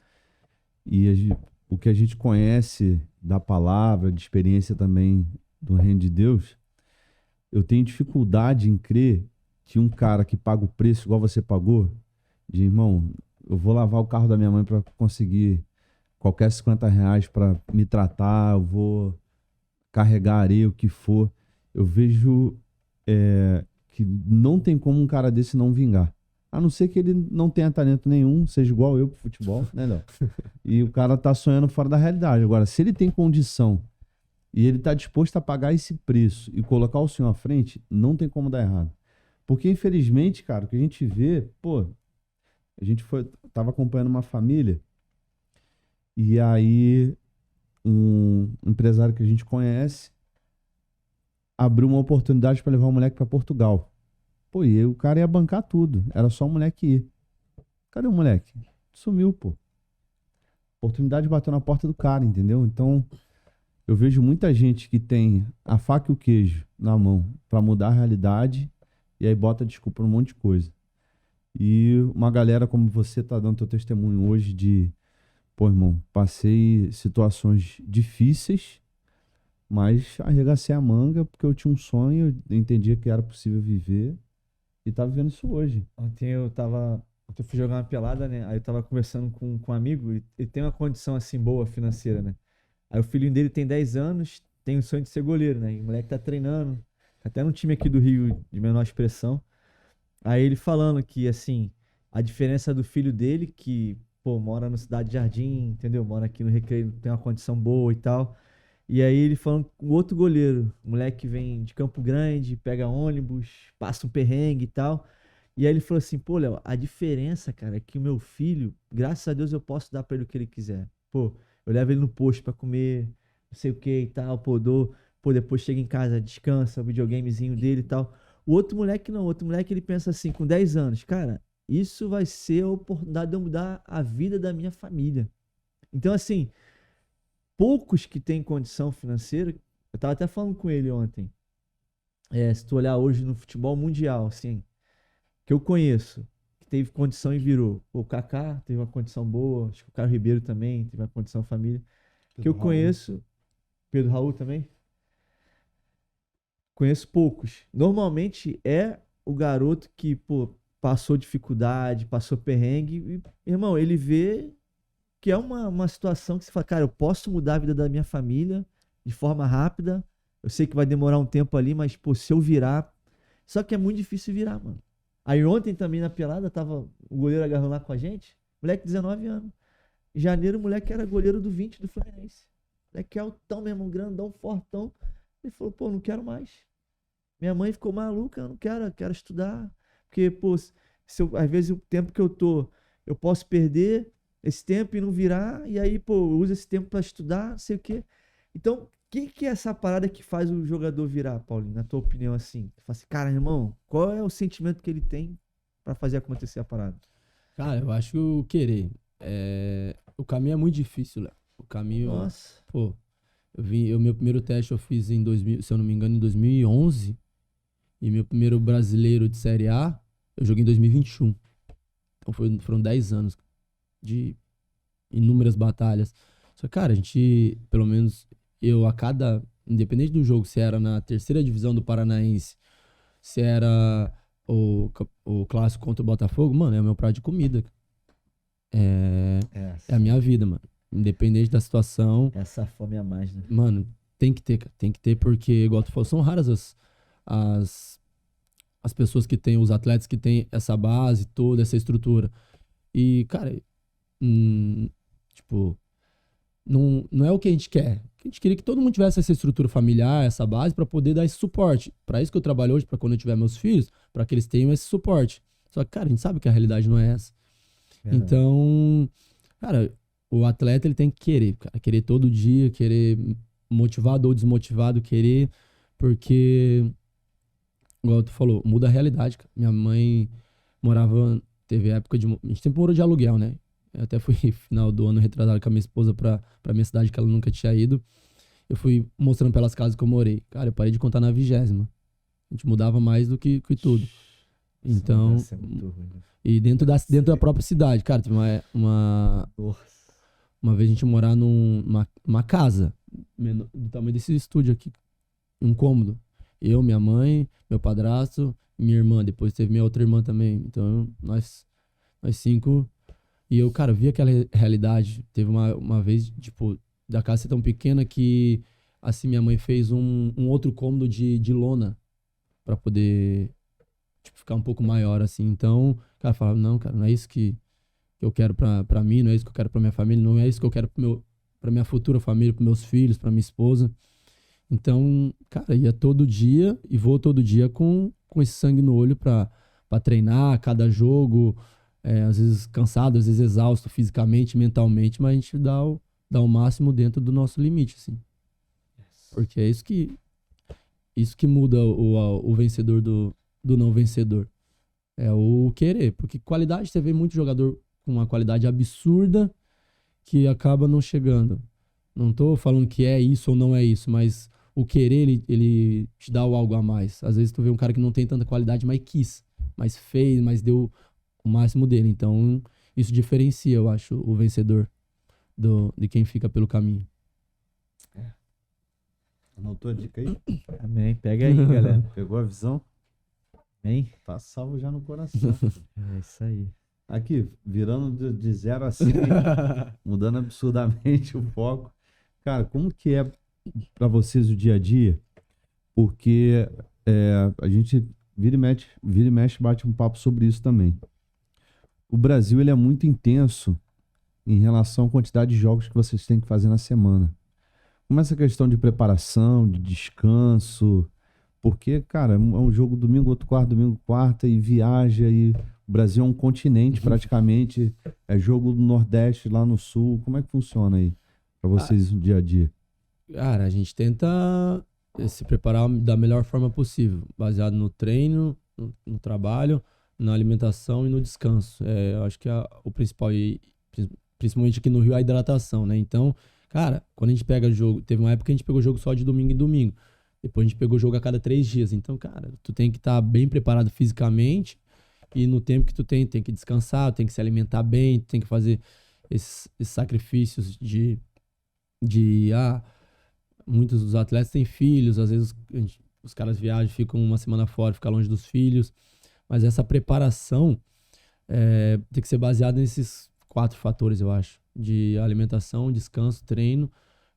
E o que a gente conhece da palavra, de experiência também do reino de Deus, eu tenho dificuldade em crer que um cara que paga o preço igual você pagou, de irmão, eu vou lavar o carro da minha mãe para conseguir qualquer R$50 para me tratar, eu vou carregar areia, o que for. Eu vejo que não tem como um cara desse não vingar. A não ser que ele não tenha talento nenhum, seja igual eu pro futebol, né, Léo? E o cara tá sonhando fora da realidade. Agora, se ele tem condição e ele tá disposto a pagar esse preço e colocar o senhor à frente, não tem como dar errado. Porque, infelizmente, cara, o que a gente vê, a gente tava acompanhando uma família e aí um empresário que a gente conhece abriu uma oportunidade para levar o moleque para Portugal. E aí o cara ia bancar tudo. Era só o moleque ir. Cadê o moleque? Sumiu, pô. A oportunidade bateu na porta do cara, entendeu? Então, eu vejo muita gente que tem a faca e o queijo na mão para mudar a realidade e aí bota desculpa num monte de coisa. E uma galera como você tá dando teu testemunho hoje de, irmão, passei situações difíceis, mas arregacei a manga porque eu tinha um sonho, eu entendia que era possível viver e tá vivendo isso hoje. Ontem eu fui jogar uma pelada, né? Aí eu tava conversando com um amigo, ele tem uma condição assim boa financeira, né? Aí o filhinho dele tem 10 anos, tem o sonho de ser goleiro, né? E o moleque tá treinando, até num time aqui do Rio de menor expressão. Aí ele falando que, assim, a diferença do filho dele, que, mora no Cidade Jardim, entendeu? Mora aqui no Recreio, tem uma condição boa e tal. E aí ele falando com o outro goleiro, o moleque que vem de Campo Grande, pega ônibus, passa um perrengue e tal. E aí ele falou assim, Léo, a diferença, cara, é que o meu filho, graças a Deus eu posso dar pra ele o que ele quiser. Eu levo ele no posto pra comer, não sei o que e tal, depois chega em casa, descansa, o videogamezinho dele e tal. O outro moleque não, o outro moleque ele pensa assim, com 10 anos, cara, isso vai ser a oportunidade de eu mudar a vida da minha família. Então, assim, poucos que têm condição financeira, eu tava até falando com ele ontem, se tu olhar hoje no futebol mundial, assim, que eu conheço, que teve condição e virou. O Kaká teve uma condição boa, acho que o Caio Ribeiro também teve uma condição família. Que eu conheço, Pedro Raul também, conheço poucos. Normalmente é o garoto que, passou dificuldade, passou perrengue, e, irmão, ele vê que é uma situação que você fala, cara, eu posso mudar a vida da minha família de forma rápida, eu sei que vai demorar um tempo ali, mas, se eu virar... Só que é muito difícil virar, mano. Aí ontem também na pelada, tava o goleiro agarrando lá com a gente, moleque de 19 anos. Em janeiro o moleque era goleiro do 20 do Fluminense. Moleque altão mesmo, grandão, fortão. Ele falou, não quero mais. Minha mãe ficou maluca, eu não quero, eu quero estudar. Porque, às vezes o tempo que eu posso perder esse tempo e não virar, e aí, eu uso esse tempo para estudar, não sei o quê. Então, o que é essa parada que faz o jogador virar, Paulinho, na tua opinião, assim? Tu fala assim, cara, irmão, qual é o sentimento que ele tem pra fazer acontecer a parada? Cara, eu acho que o querer. O caminho é muito difícil, Léo. O caminho, Nossa. pô, meu primeiro teste eu fiz em 2000, se eu não me engano, em 2011. E meu primeiro brasileiro de Série A, eu joguei em 2021. Então foram 10 anos de inúmeras batalhas. Só que, cara, a gente, pelo menos eu, independente do jogo, se era na terceira divisão do Paranaense, se era o clássico contra o Botafogo, mano, é o meu prato de comida. É a minha vida, mano. Independente da situação, Essa fome a mais, né? mano, tem que ter, cara. Tem que ter, porque, igual tu falou, são raras as pessoas que têm, os atletas que têm essa base toda, essa estrutura. E, cara, tipo, não é o que a gente quer. A gente queria que todo mundo tivesse essa estrutura familiar, essa base, pra poder dar esse suporte. Pra isso que eu trabalho hoje, pra quando eu tiver meus filhos, pra que eles tenham esse suporte. Só que, cara, a gente sabe que a realidade não é essa. Verdade. Então, cara, o atleta ele tem que querer, cara. Querer todo dia, querer motivado ou desmotivado, querer, porque, igual tu falou, muda a realidade, cara. Minha mãe teve época a gente sempre morou de aluguel, né? Eu até fui final do ano retrasado com a minha esposa pra minha cidade, que ela nunca tinha ido. Eu fui mostrando pelas casas que eu morei. Cara, eu parei de contar na 20ª. A gente mudava mais do que tudo. Então, Isso é muito ruim, né? e dentro da própria cidade, cara, teve uma vez a gente morar numa casa do tamanho desse estúdio aqui, um cômodo. Eu, minha mãe, meu padrasto, minha irmã. Depois teve minha outra irmã também. Então, nós 5. E eu, cara, vi aquela realidade. Teve uma vez, tipo, da casa ser tão pequena que, assim, minha mãe fez um outro cômodo de lona pra poder, tipo, ficar um pouco maior, assim. Então, cara, falava, não, cara, não é isso que eu quero pra mim, não é isso que eu quero pra minha família, não é isso que eu quero pra minha futura família, pros meus filhos, pra minha esposa. Então, cara, ia todo dia e vou todo dia com esse sangue no olho pra treinar cada jogo, às vezes cansado, às vezes exausto fisicamente, mentalmente, mas a gente dá o máximo dentro do nosso limite, assim. Porque é isso que muda o vencedor do não vencedor. É o querer, porque qualidade, você vê muito jogador com uma qualidade absurda que acaba não chegando. Não tô falando que é isso ou não é isso, mas o querer, ele te dá algo a mais. Às vezes tu vê um cara que não tem tanta qualidade, mas quis, mas fez, mas deu o máximo dele. Então, isso diferencia, eu acho, o vencedor de quem fica pelo caminho. Anotou a dica aí? Amém. Pega aí, galera. Pegou a visão? Amém? Tá salvo já no coração. É isso aí. Aqui, virando de 0 a 100, mudando absurdamente o foco. Cara, como que é pra vocês o dia a dia? Porque a gente vira e mexe, bate um papo sobre isso também. O Brasil, ele é muito intenso em relação à quantidade de jogos que vocês têm que fazer na semana. Como essa questão de preparação, de descanso, porque, cara, é um jogo domingo, outro quarto, domingo, quarta, e viaja, e o Brasil é um continente praticamente, é jogo do Nordeste lá no Sul. Como é que funciona aí pra vocês no dia a dia? Cara, a gente tenta se preparar da melhor forma possível, baseado no treino, no trabalho, na alimentação e no descanso. Eu acho que o principal, e principalmente aqui no Rio, é a hidratação, né? Então, cara, quando a gente pega jogo, teve uma época que a gente pegou jogo só de domingo em domingo. Depois a gente pegou jogo a cada 3 dias. Então, cara, tu tem que estar bem preparado fisicamente e no tempo que tu tem que descansar, tem que se alimentar bem, tem que fazer esses sacrifícios muitos dos atletas têm filhos, às vezes os caras viajam, ficam uma semana fora, ficam longe dos filhos. Mas essa preparação tem que ser baseada nesses 4 fatores, eu acho. De alimentação, descanso, treino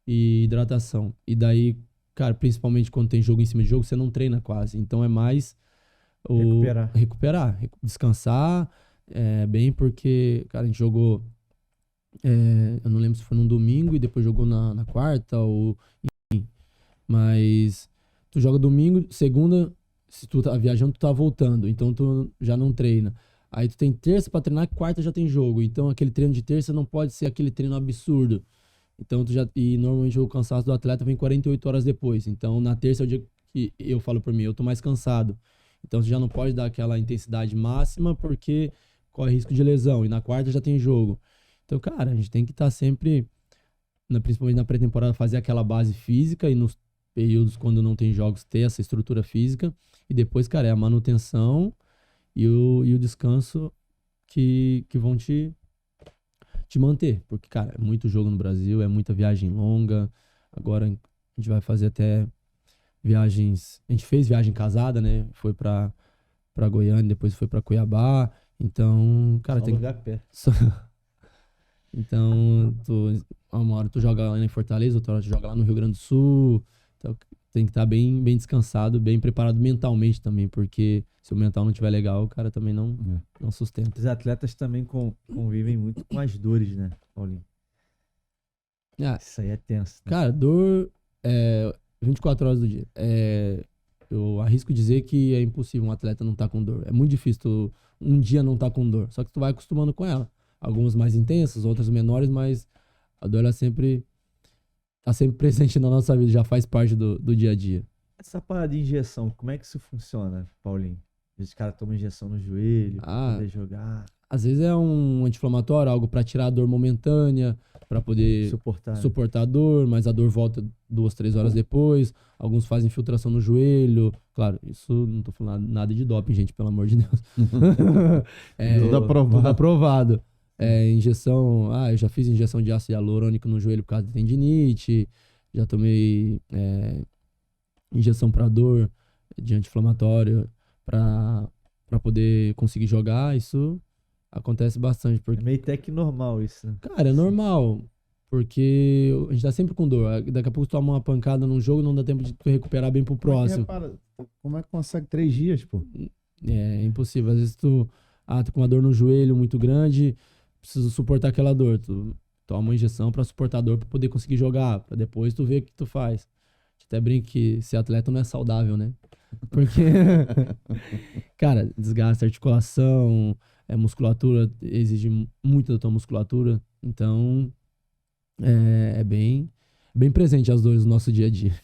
e hidratação. E daí, cara, principalmente quando tem jogo em cima de jogo, você não treina quase. Então é mais recuperar, descansar bem, porque, cara, a gente jogou, eu não lembro se foi num domingo e depois jogou na quarta, ou enfim. Mas tu joga domingo, segunda, se tu tá viajando, tu tá voltando, então tu já não treina. Aí tu tem terça pra treinar, quarta já tem jogo. Então aquele treino de terça não pode ser aquele treino absurdo. Então, e normalmente o cansaço do atleta vem 48 horas depois. Então, na terça é o dia que eu falo por mim, eu tô mais cansado. Então, você já não pode dar aquela intensidade máxima porque corre risco de lesão. E na quarta já tem jogo. Então, cara, a gente tem que estar sempre, principalmente na pré-temporada, fazer aquela base física e nos períodos quando não tem jogos ter essa estrutura física. E depois, cara, é a manutenção e o descanso que vão te manter. Porque, cara, é muito jogo no Brasil, é muita viagem longa. Agora a gente vai fazer até viagens... A gente fez viagem casada, né? Foi pra Goiânia, depois foi pra Cuiabá. Então, cara, Só tem lugar perto. Então, uma hora tu joga lá em Fortaleza, outra hora tu joga lá no Rio Grande do Sul. Então, tem que estar bem descansado, bem preparado mentalmente também, porque se o mental não estiver legal, o cara também não sustenta. Os atletas também convivem muito com as dores, né, Paulinho? Isso aí é tenso. Né? Cara, dor 24 horas do dia. Eu arrisco dizer que é impossível um atleta não estar com dor. É muito difícil tu um dia não estar com dor, só que tu vai acostumando com ela. Algumas mais intensas, outras menores, mas a dor ela tá sempre presente na nossa vida, já faz parte do dia a dia. Essa parada de injeção, como é que isso funciona, Paulinho? Às vezes o cara toma injeção no joelho pra poder jogar. Às vezes é um anti-inflamatório, algo pra tirar a dor momentânea, pra poder suportar a dor, mas a dor volta 2, 3 horas depois. Alguns fazem infiltração no joelho. Claro, isso não tô falando nada de doping, gente, pelo amor de Deus. Tudo aprovado. Tudo aprovado. Injeção, eu já fiz injeção de ácido hialurônico no joelho por causa de tendinite, já tomei injeção para dor de anti-inflamatório para poder conseguir jogar. Isso acontece bastante. Porque, é meio até que normal isso, né? Cara, é normal, porque a gente tá sempre com dor. Daqui a pouco tu toma uma pancada num jogo, não dá tempo de tu recuperar bem pro próximo. Como é que consegue 3 dias, pô? É impossível. Às vezes tu tá com uma dor no joelho muito grande, precisa suportar aquela dor. Tu toma uma injeção pra suportar a dor pra poder conseguir jogar, pra depois tu ver o que tu faz. A gente até brinca que ser atleta não é saudável, né? Porque, cara, desgasta a articulação, musculatura, exige muito da tua musculatura. Então, é bem presente as dores no nosso dia a dia.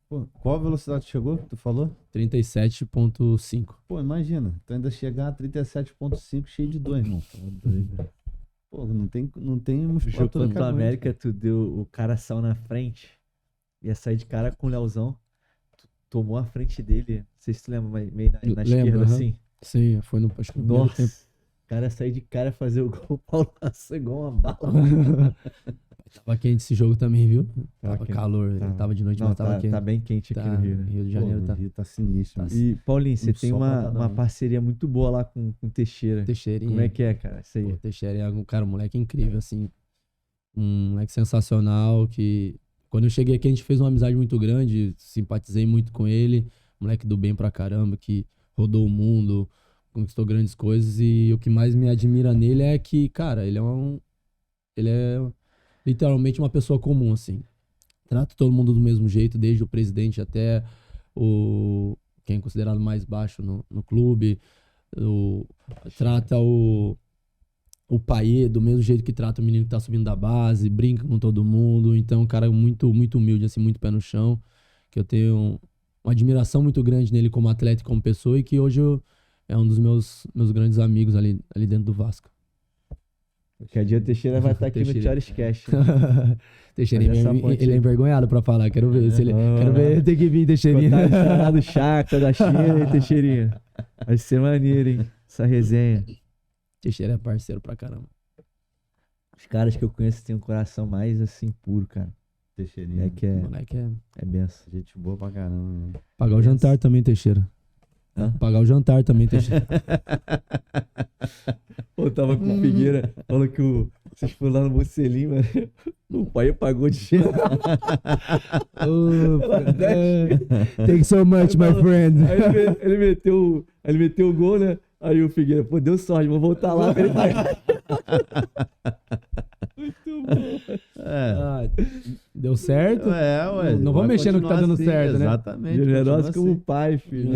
Pô, qual a velocidade chegou que tu falou? 37,5. Pô, imagina, tu ainda chegar a 37,5 cheio de dor, irmão. Pô, não tem musculatura. O jogo da América, tu deu, o cara saiu na frente, ia sair de cara com o Leozão, tu tomou a frente dele, não sei se tu lembra, mas meio na esquerda, assim. Sim, foi no acho que no Nossa, tempo. O cara sair de cara fazer o gol, o Paulo passou igual uma bala. Tava quente esse jogo também, viu? Tava quente. calor, tava de noite, mas tava quente. Tá bem quente aqui no Rio, né? Rio de Janeiro no Rio tá sinistro. E, Paulinho, você tem uma parceria muito boa lá com o Teixeira. Teixeirinha. Como é que é, cara? Isso aí. O Teixeira é um moleque incrível, assim. Um moleque sensacional, que quando eu cheguei aqui a gente fez uma amizade muito grande, simpatizei muito com ele. Moleque do bem pra caramba, que rodou o mundo, conquistou grandes coisas. E o que mais me admira nele é que, cara, ele é literalmente uma pessoa comum, assim. Trata todo mundo do mesmo jeito, desde o presidente até quem é considerado mais baixo no clube. Trata o Payet do mesmo jeito que trata o menino que tá subindo da base, brinca com todo mundo. Então, um cara muito, muito humilde, assim, muito pé no chão, que eu tenho uma admiração muito grande nele como atleta e como pessoa, e que hoje é um dos meus grandes amigos ali dentro do Vasco. Qualquer dia o Teixeira vai estar aqui no Charles Cash. Teixeirinha, ele é envergonhado pra falar. Quero ver. Quero ver, tem que vir, Teixeirinha. Tá do Chakra, da China, hein, Teixeirinha? Vai ser maneiro, hein? Essa resenha. Teixeira é parceiro pra caramba. Os caras que eu conheço têm um coração mais assim, puro, cara. Teixeirinha. Moleque é benção. Gente boa pra caramba. Pagar o jantar também, Teixeira. Pagar o jantar também, Teixeira. Eu tava com o Figueira, falando que vocês foram lá no Mocelinho, mano. O pai pagou de cheiro. Thanks so much, my friend. Aí ele meteu o gol, né? Aí o Figueira, pô, deu sorte, vou voltar lá pra ele pagar. Muito bom. Deu certo? Ué. Não vamos mexer no que tá dando assim, certo, né? Exatamente. Generoso como pai, filho.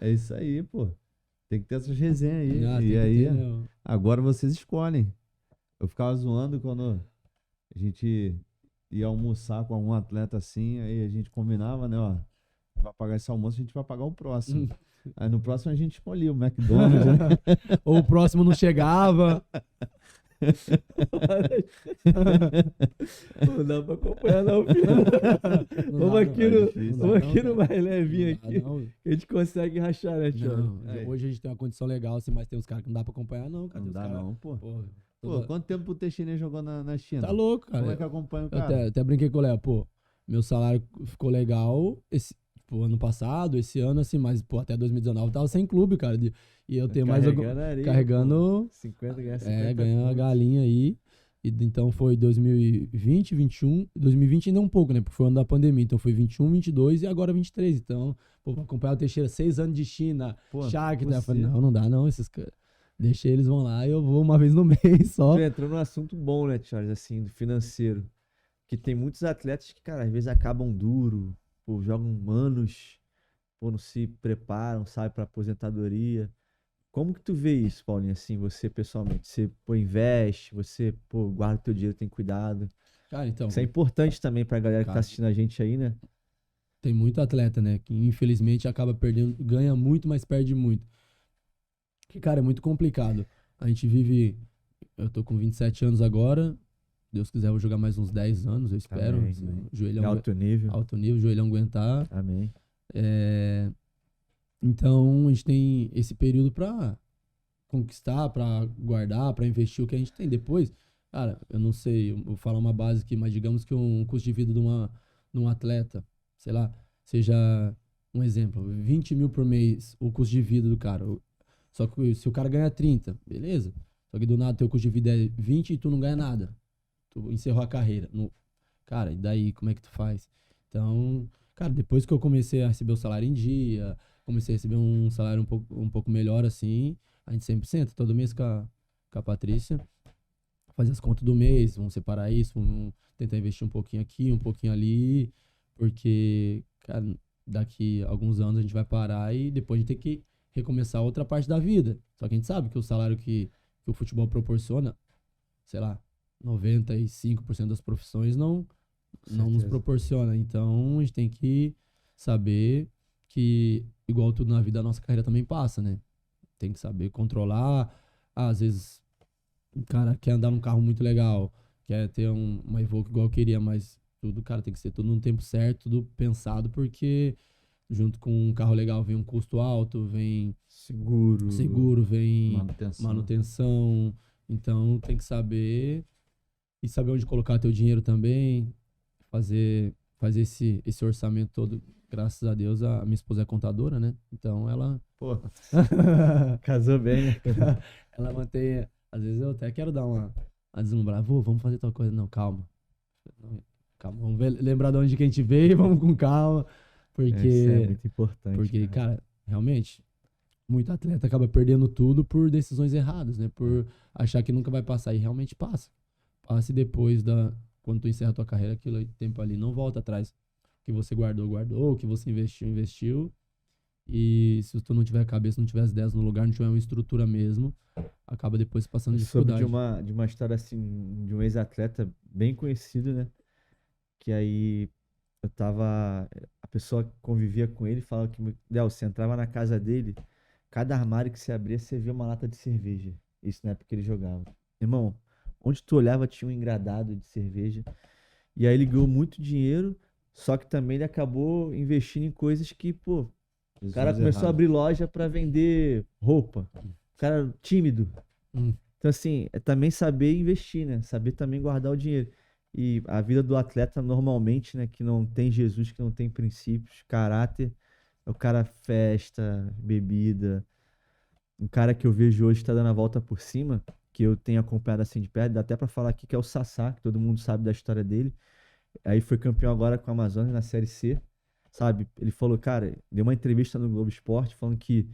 É isso aí, pô. Tem que ter essas resenhas aí. E aí, agora vocês escolhem. Eu ficava zoando quando a gente ia almoçar com algum atleta assim, aí a gente combinava, né, ó, vai pagar esse almoço, a gente vai pagar o próximo. Aí no próximo a gente escolhia o McDonald's, né? Ou o próximo não chegava. Não dá pra acompanhar, não, filho. Vamos aqui no mais levinho aqui. A gente consegue rachar, né, tio? Não, hoje a gente tem uma condição legal, assim, mas tem uns caras que não dá pra acompanhar, não. Cadê Não os dá caras? não, pô. Pô, Pô, quanto tempo o Teixeira jogou na China? tá louco, cara. Como é que acompanha o Eu cara? até brinquei com o Léo, pô, meu salário ficou legal pô, ano passado, esse ano, assim, mas, pô, até 2019 eu tava sem clube, cara. E eu tenho mais Carregando areia, carregando, 50, ganha 50 ganhando a pontos. galinha aí. Então foi 2020, 21, 2020 ainda um pouco, né? Porque foi o ano da pandemia. Então foi 21, 22 e agora 23. Então, pô, pra acompanhar o Teixeira, 6 anos de China, Pô, Shakhtar. Eu você- falei, não dá não, esses caras. Deixa eles vão lá e eu vou uma vez no mês só. Tu entrou num assunto bom, né, Charles, assim, do financeiro. Que tem muitos atletas que, cara, às vezes acabam duro, pô, jogam anos, pô, não se preparam, sabe, pra aposentadoria. Como que tu vê isso, Paulinho, assim, você pessoalmente? Você, pô, investe, você, pô, guarda o teu dinheiro, tem cuidado. Cara, então, Isso é importante também pra galera que tá Cara. assistindo a gente aí, né? tem muito atleta, né? Que infelizmente acaba perdendo, ganha muito, mas perde muito. Que, cara, é muito complicado. A gente vive. Eu tô com 27 anos agora. Deus quiser, eu vou jogar mais uns 10 anos, eu espero. Amém, Se amém. o joelhão, Alto nível. alto nível, o joelhão aguentar. Amém. É, então, a gente tem esse período pra conquistar, pra guardar, pra investir o que a gente tem. Depois, cara, eu não sei, eu vou falar uma base aqui, mas digamos que um custo de vida de um atleta, sei lá, seja um exemplo, 20 mil por mês o custo de vida do cara. Só que se o cara ganha 30, beleza. Só que do nada teu custo de vida é 20 e tu não ganha nada. Tu encerrou a carreira. Cara, e daí como é que tu faz? Então, cara, depois que eu comecei a receber o salário em dia, comecei a receber um salário um pouco melhor assim, a gente sempre senta todo mês com a Patrícia, fazer as contas do mês, vamos separar isso, vamos tentar investir um pouquinho aqui, um pouquinho ali, porque, cara, daqui a alguns anos a gente vai parar e depois a gente tem que recomeçar outra parte da vida. Só que a gente sabe que o salário que o futebol proporciona, sei lá, 95% das profissões não nos certeza. proporciona. Então, a gente tem que saber que, igual tudo na vida, a nossa carreira também passa, né? Tem que saber controlar. Às vezes, o cara quer andar num carro muito legal, quer ter uma Evoque igual eu queria, mas tudo, cara, tem que ser tudo no tempo certo, tudo pensado, porque junto com um carro legal vem um custo alto, vem seguro, vem manutenção. Então, tem que saber e saber onde colocar teu dinheiro também, fazer esse orçamento todo. Graças a Deus, a minha esposa é contadora, né? Então, ela Pô, casou bem, né? ela mantém. Às vezes eu até quero dar uma deslumbrada. Vamos fazer tal coisa. Não, calma. Calma, vamos lembrar de onde que a gente veio, vamos com calma. Porque, Isso é muito importante. porque cara, realmente, muito atleta acaba perdendo tudo por decisões erradas, né? Por achar que nunca vai passar. E realmente passa. Passa e depois quando tu encerra a tua carreira, aquele tempo ali não volta atrás. O que você guardou, o que você investiu. E se tu não tiver a cabeça, não tiver as ideias no lugar, não tiver uma estrutura mesmo, acaba depois passando Eu soube dificuldade. de uma história assim, de um ex-atleta bem conhecido, né? Que aí a pessoa que convivia com ele falava que, Léo, você entrava na casa dele, cada armário que você abria, você via uma lata de cerveja. Isso na época que ele jogava. Irmão, onde tu olhava tinha um engradado de cerveja. E aí ele ganhou muito dinheiro, só que também ele acabou investindo em coisas que, pô, o cara começou a abrir loja pra vender roupa. O cara era tímido. Hum. Então, assim, é também saber investir, né? Saber também guardar o dinheiro. E a vida do atleta, normalmente, né, que não tem Jesus, que não tem princípios, caráter, é o cara festa, bebida. Um cara que eu vejo hoje tá dando a volta por cima, que eu tenho acompanhado assim de perto, dá até pra falar aqui que é o Sassá, que todo mundo sabe da história dele. Aí foi campeão agora com a Amazônia na Série C, sabe? Ele falou, cara, deu uma entrevista no Globo Esporte falando que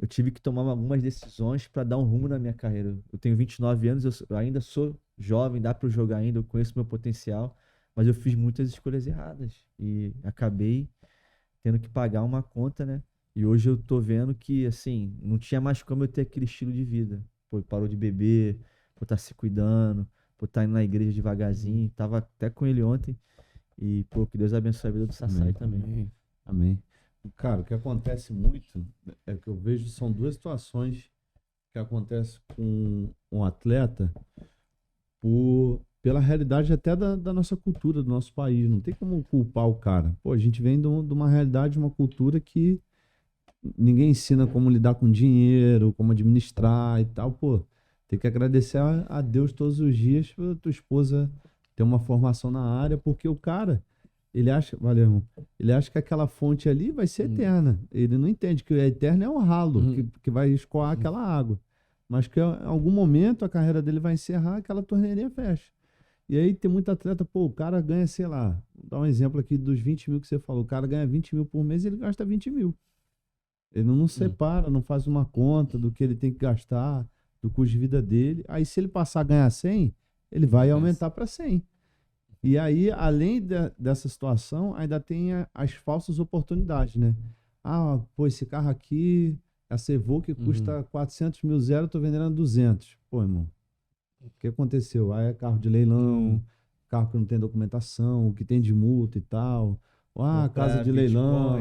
eu tive que tomar algumas decisões para dar um rumo na minha carreira. Eu tenho 29 anos, eu ainda sou jovem, dá para eu jogar ainda, eu conheço meu potencial, mas eu fiz muitas escolhas erradas e acabei tendo que pagar uma conta, né? E hoje eu tô vendo que, assim, não tinha mais como eu ter aquele estilo de vida. Pô, parou de beber, por estar se cuidando, por estar indo na igreja devagarzinho. Tava até com ele ontem. E, pô, que Deus abençoe a vida do Sassai também. Amém. Amém. Cara, o que acontece muito é que eu vejo são duas situações que acontecem com um atleta pela realidade até da nossa cultura, do nosso país. Não tem como culpar o cara. Pô, a gente vem de uma realidade, de uma cultura que ninguém ensina como lidar com dinheiro, como administrar e tal. Pô, tem que agradecer a Deus todos os dias pela tua esposa ter uma formação na área, porque o cara, ele acha, valeu, irmão, ele acha que aquela fonte ali vai ser eterna. Ele não entende que o eterno é um ralo que vai escoar aquela água. Mas que em algum momento a carreira dele vai encerrar, aquela torneirinha fecha. E aí tem muito atleta, pô, o cara ganha, sei lá, vou dar um exemplo aqui dos 20 mil que você falou, o cara ganha 20 mil por mês e ele gasta 20 mil. Ele não separa, não faz uma conta do que ele tem que gastar, do custo de vida dele. Aí se ele passar a ganhar 100, ele vai aumentar para 100. E aí, além dessa situação, ainda tem as falsas oportunidades, né? Ah, pô, esse carro aqui, essa Evoque custa 400 mil zero, eu tô vendendo a 200. Pô, irmão, o que aconteceu? Aí é carro de leilão, carro que não tem documentação, o que tem de multa e tal. Ah, casa de leilão,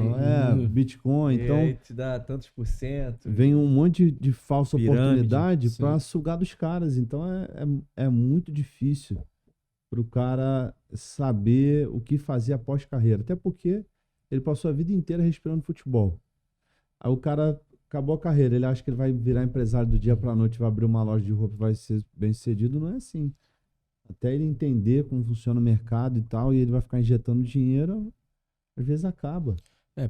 Bitcoin. E Então, aí te dá tantos por cento. vem um monte de falsa Pirâmide, oportunidade sim. para sugar dos caras. Então, é muito difícil para o cara saber o que fazer após carreira. Até porque ele passou a vida inteira respirando futebol. Aí o cara acabou a carreira, ele acha que ele vai virar empresário do dia para a noite, vai abrir uma loja de roupa e vai ser bem sucedido. Não é assim. Até ele entender como funciona o mercado e tal, e ele vai ficar injetando dinheiro, às vezes acaba.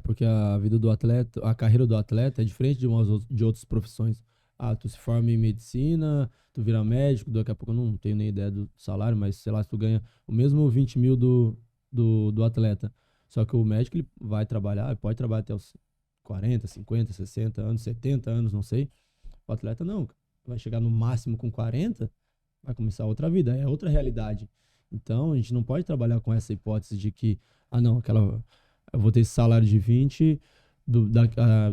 Porque a vida do atleta, a carreira do atleta é diferente de outras profissões. Ah, tu se forma em medicina, tu vira médico, daqui a pouco eu não tenho nem ideia do salário, mas sei lá, se tu ganha o mesmo 20 mil do atleta. Só que o médico ele vai trabalhar, pode trabalhar até os 40, 50, 60 anos, 70 anos, não sei. O atleta não, vai chegar no máximo com 40, vai começar outra vida, é outra realidade. Então a gente não pode trabalhar com essa hipótese de que, eu vou ter esse salário de 20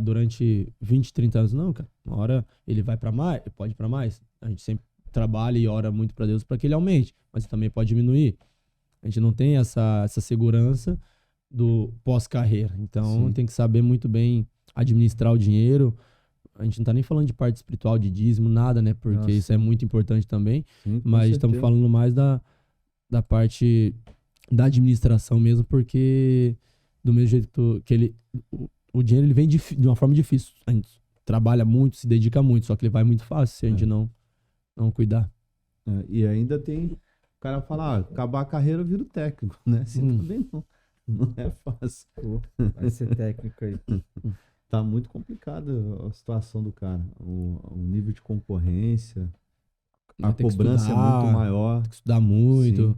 durante 20, 30 anos. Não, cara. Uma hora ele vai para mais, pode ir para mais. A gente sempre trabalha e ora muito para Deus para que ele aumente, mas também pode diminuir. A gente não tem essa segurança do pós-carreira. Então tem que saber muito bem administrar o dinheiro. A gente não tá nem falando de parte espiritual, de dízimo, nada, né? Porque isso é muito importante também. Sim, com mas estamos certeza. falando mais da parte da administração mesmo, porque do mesmo jeito que o dinheiro ele vem de uma forma difícil. A gente trabalha muito, se dedica muito, só que ele vai muito fácil se a gente não cuidar. E ainda tem o cara fala, acabar a carreira eu viro técnico, né? Assim também não é fácil. Pô, vai ser técnico aí. Tá muito complicada a situação do cara. O nível de concorrência, a Tem que cobrança é estudar, muito maior. Tem que estudar muito.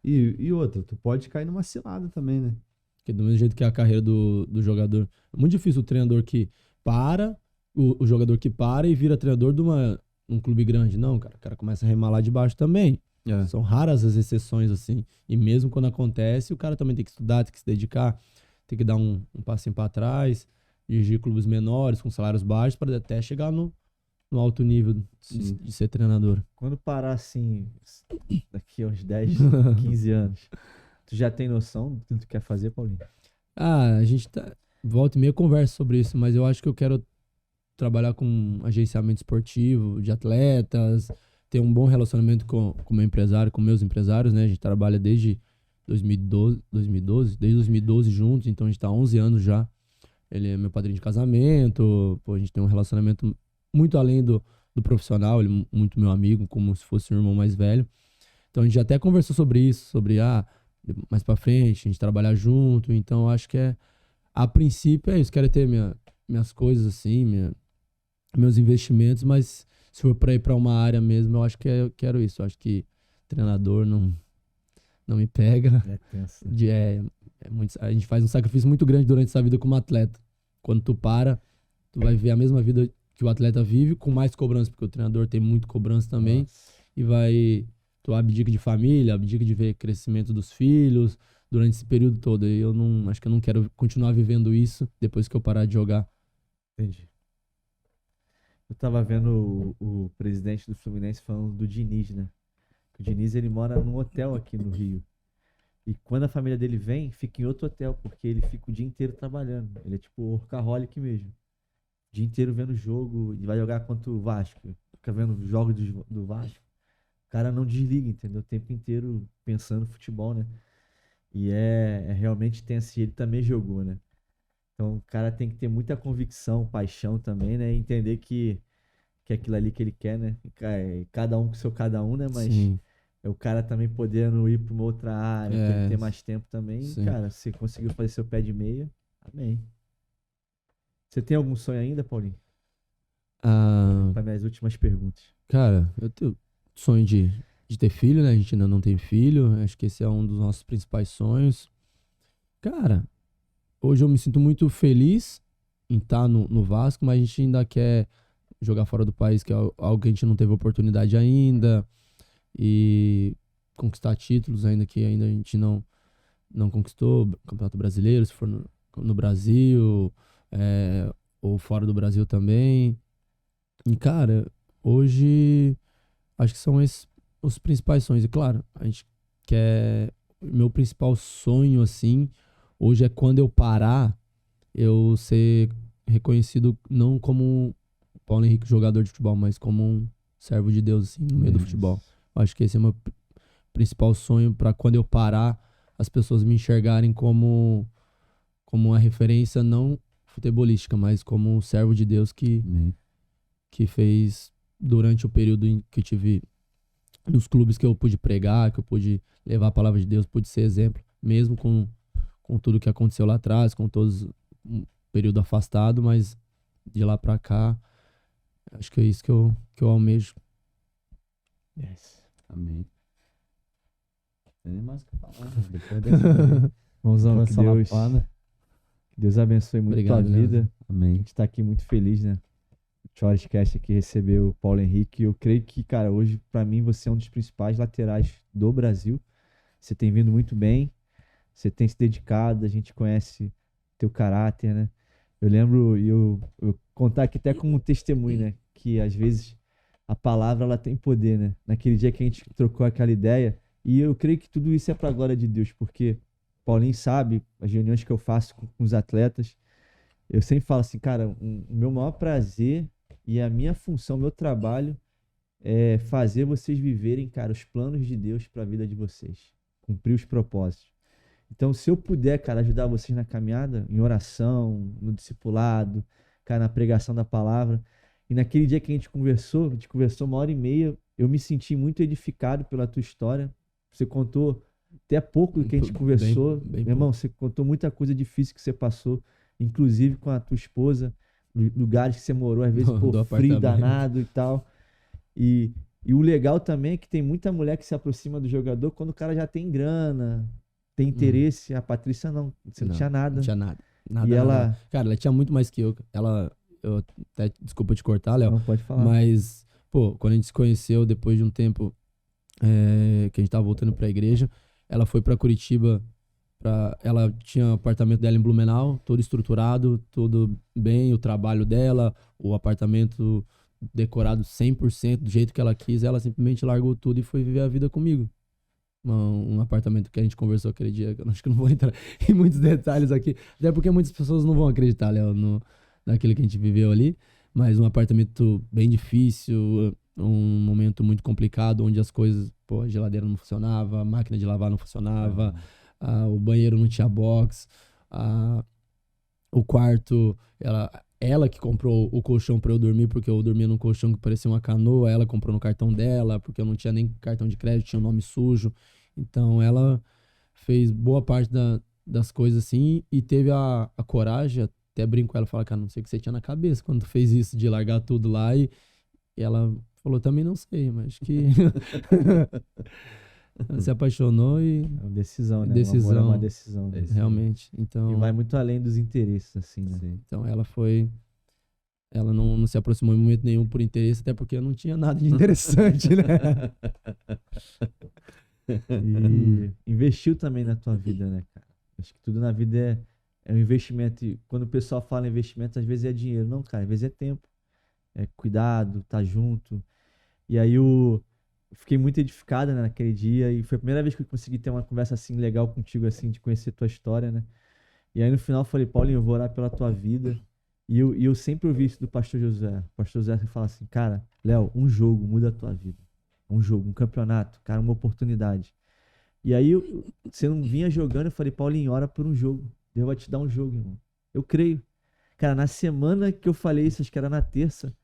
Sim. E outra, tu pode cair numa cilada também, né? Porque do mesmo jeito que a carreira do jogador. É muito difícil o treinador que para, o jogador que para e vira treinador de um clube grande. Não, cara. O cara começa a remar lá de baixo também. São raras as exceções, assim. E mesmo quando acontece, o cara também tem que estudar, tem que se dedicar, tem que dar um passinho para trás, dirigir clubes menores, com salários baixos, para até chegar no alto nível de ser treinador. Quando parar assim, daqui a uns 10, 15 anos, tu já tem noção do que tu quer fazer, Paulinho? A gente volta e meia conversa sobre isso, mas eu acho que eu quero trabalhar com agenciamento esportivo de atletas, ter um bom relacionamento com o meu empresário, com meus empresários, né? A gente trabalha desde 2012 juntos, então a gente tá há 11 anos já. Ele é meu padrinho de casamento, a gente tem um relacionamento muito além do profissional, ele é muito meu amigo, como se fosse um irmão mais velho. Então a gente já até conversou sobre isso, sobre mais pra frente, a gente trabalhar junto. Então eu acho que a princípio é isso, quero ter minhas coisas assim, meus investimentos, mas se for pra ir pra uma área mesmo, eu acho que eu quero isso. Eu acho que treinador não me pega. É tenso. A gente faz um sacrifício muito grande durante essa vida como atleta. Quando tu para, tu vai ver a mesma vida que o atleta vive, com mais cobrança, porque o treinador tem muito cobrança também. Nossa. E tu abdica de família, abdica de ver crescimento dos filhos durante esse período todo. E eu acho que eu não quero continuar vivendo isso depois que eu parar de jogar. Entendi. tava vendo o presidente do Fluminense falando do Diniz, né? O Diniz, ele mora num hotel aqui no Rio. E quando a família dele vem, fica em outro hotel, porque ele fica o dia inteiro trabalhando. Ele é tipo workaholic mesmo. O dia inteiro vendo jogo e vai jogar contra o Vasco. Fica vendo jogos do Vasco. O cara não desliga, entendeu? O tempo inteiro pensando no futebol, né? E realmente tenso. Ele também jogou, né? Então o cara tem que ter muita convicção, paixão também, né? E entender que é aquilo ali que ele quer, né? Cada um com seu cada um, né? Mas Sim, é o cara também podendo ir para uma outra área, podendo ter mais tempo também. sim. Cara, você conseguiu fazer seu pé de meia, amém. Você tem algum sonho ainda, Paulinho? Ah, Para minhas últimas perguntas. cara, eu tenho sonho de ter filho, né? A gente ainda não tem filho. Acho que esse é um dos nossos principais sonhos. Cara, hoje eu me sinto muito feliz em estar no Vasco, mas a gente ainda quer jogar fora do país, que é algo que a gente não teve oportunidade ainda. E conquistar títulos ainda que ainda a gente não conquistou. Campeonato Brasileiro, se for no Brasil, ou fora do Brasil também. E, cara, hoje acho que são esses os principais sonhos. E, claro, a gente quer. Meu principal sonho, assim, hoje é quando eu parar, eu ser reconhecido não como Paulo Henrique, jogador de futebol, mas como um servo de Deus, assim, no meio do futebol. Acho que esse é o meu principal sonho para quando eu parar, as pessoas me enxergarem como uma referência não futebolística, mas como um servo de Deus Amém. que fez durante o período em que eu tive nos clubes que eu pude pregar, que eu pude levar a palavra de Deus, pude ser exemplo, mesmo com tudo que aconteceu lá atrás, com todos um período afastado, mas de lá para cá, acho que é isso que eu almejo. Yes. Amém. Não tem nem mais o que falar. Depois dessa Mãozão, que essa Deus, lapada. que Deus abençoe muito Obrigado, tua vida. A Amém. gente tá aqui muito feliz, né? O Chorescast aqui recebeu o Paulo Henrique. Eu creio que, cara, hoje, pra mim, você é um dos principais laterais do Brasil. Você tem vindo muito bem, você tem se dedicado, a gente conhece teu caráter, né? Eu lembro, e eu contar aqui até como testemunho, né? Que às vezes a palavra ela tem poder, né? Naquele dia que a gente trocou aquela ideia, e eu creio que tudo isso é pra glória de Deus, porque Paulinho sabe, as reuniões que eu faço com os atletas, eu sempre falo assim, cara, o meu maior prazer e a minha função, meu trabalho é fazer vocês viverem, cara, os planos de Deus para a vida de vocês, cumprir os propósitos. Então, se eu puder, cara, ajudar vocês na caminhada, em oração, no discipulado, cara, na pregação da palavra. E naquele dia que a gente conversou 1h30, eu me senti muito edificado pela tua história. Você contou até pouco do que a gente conversou. Bem Meu irmão, você contou muita coisa difícil que você passou, inclusive com a tua esposa, lugares que você morou, às vezes, Do pô, frio apartamento. danado e tal. E o legal também é que tem muita mulher que se aproxima do jogador quando o cara já tem grana, tem interesse. A Patrícia não, você não tinha nada. Não tinha nada. Nada, E ela- nada. Cara, ela tinha muito mais que eu. Eu até, desculpa te cortar, Léo, Não pode falar. mas, pô, quando a gente se conheceu, depois de um tempo que a gente tava voltando pra igreja, ela foi pra Curitiba, ela tinha o apartamento dela em Blumenau, todo estruturado, tudo bem, o trabalho dela, o apartamento decorado 100% do jeito que ela quis, ela simplesmente largou tudo e foi viver a vida comigo. Um apartamento que a gente conversou aquele dia, que eu acho que eu não vou entrar em muitos detalhes aqui, até porque muitas pessoas não vão acreditar, Léo, naquilo que a gente viveu ali, mas um apartamento bem difícil, um momento muito complicado, onde as coisas, pô, a geladeira não funcionava, a máquina de lavar não funcionava, o banheiro não tinha box, o quarto, ela que comprou o colchão pra eu dormir, porque eu dormia num colchão que parecia uma canoa, ela comprou no cartão dela, porque eu não tinha nem cartão de crédito, tinha o nome sujo. Então ela fez boa parte das coisas assim e teve a coragem, até brinco com ela, fala, cara, não sei o que você tinha na cabeça quando tu fez isso, de largar tudo lá e ela falou, também não sei, mas que ela se apaixonou e É uma decisão, né? Decisão. O amor é uma decisão. Né? realmente, então... E vai muito além dos interesses, assim, né? Então ela não se aproximou em momento nenhum por interesse, até porque não tinha nada de interessante, né? E investiu também na tua vida, né, cara? Acho que tudo na vida é um investimento. E quando o pessoal fala investimento, às vezes é dinheiro. Não, cara, às vezes é tempo. cuidado, tá junto. E aí eu fiquei muito edificado, né, naquele dia e foi a primeira vez que eu consegui ter uma conversa assim legal contigo, assim, de conhecer tua história, né? E aí no final eu falei, Paulinho, eu vou orar pela tua vida. E eu sempre ouvi isso do pastor José. O pastor José fala assim, cara, Léo, um jogo muda a tua vida. Um jogo, um campeonato, cara, uma oportunidade. E aí você não vinha jogando, eu falei, Paulinho, ora por um jogo. Deus vai te dar um jogo, irmão. Eu creio. Cara, na semana que eu falei isso, acho que era na terça.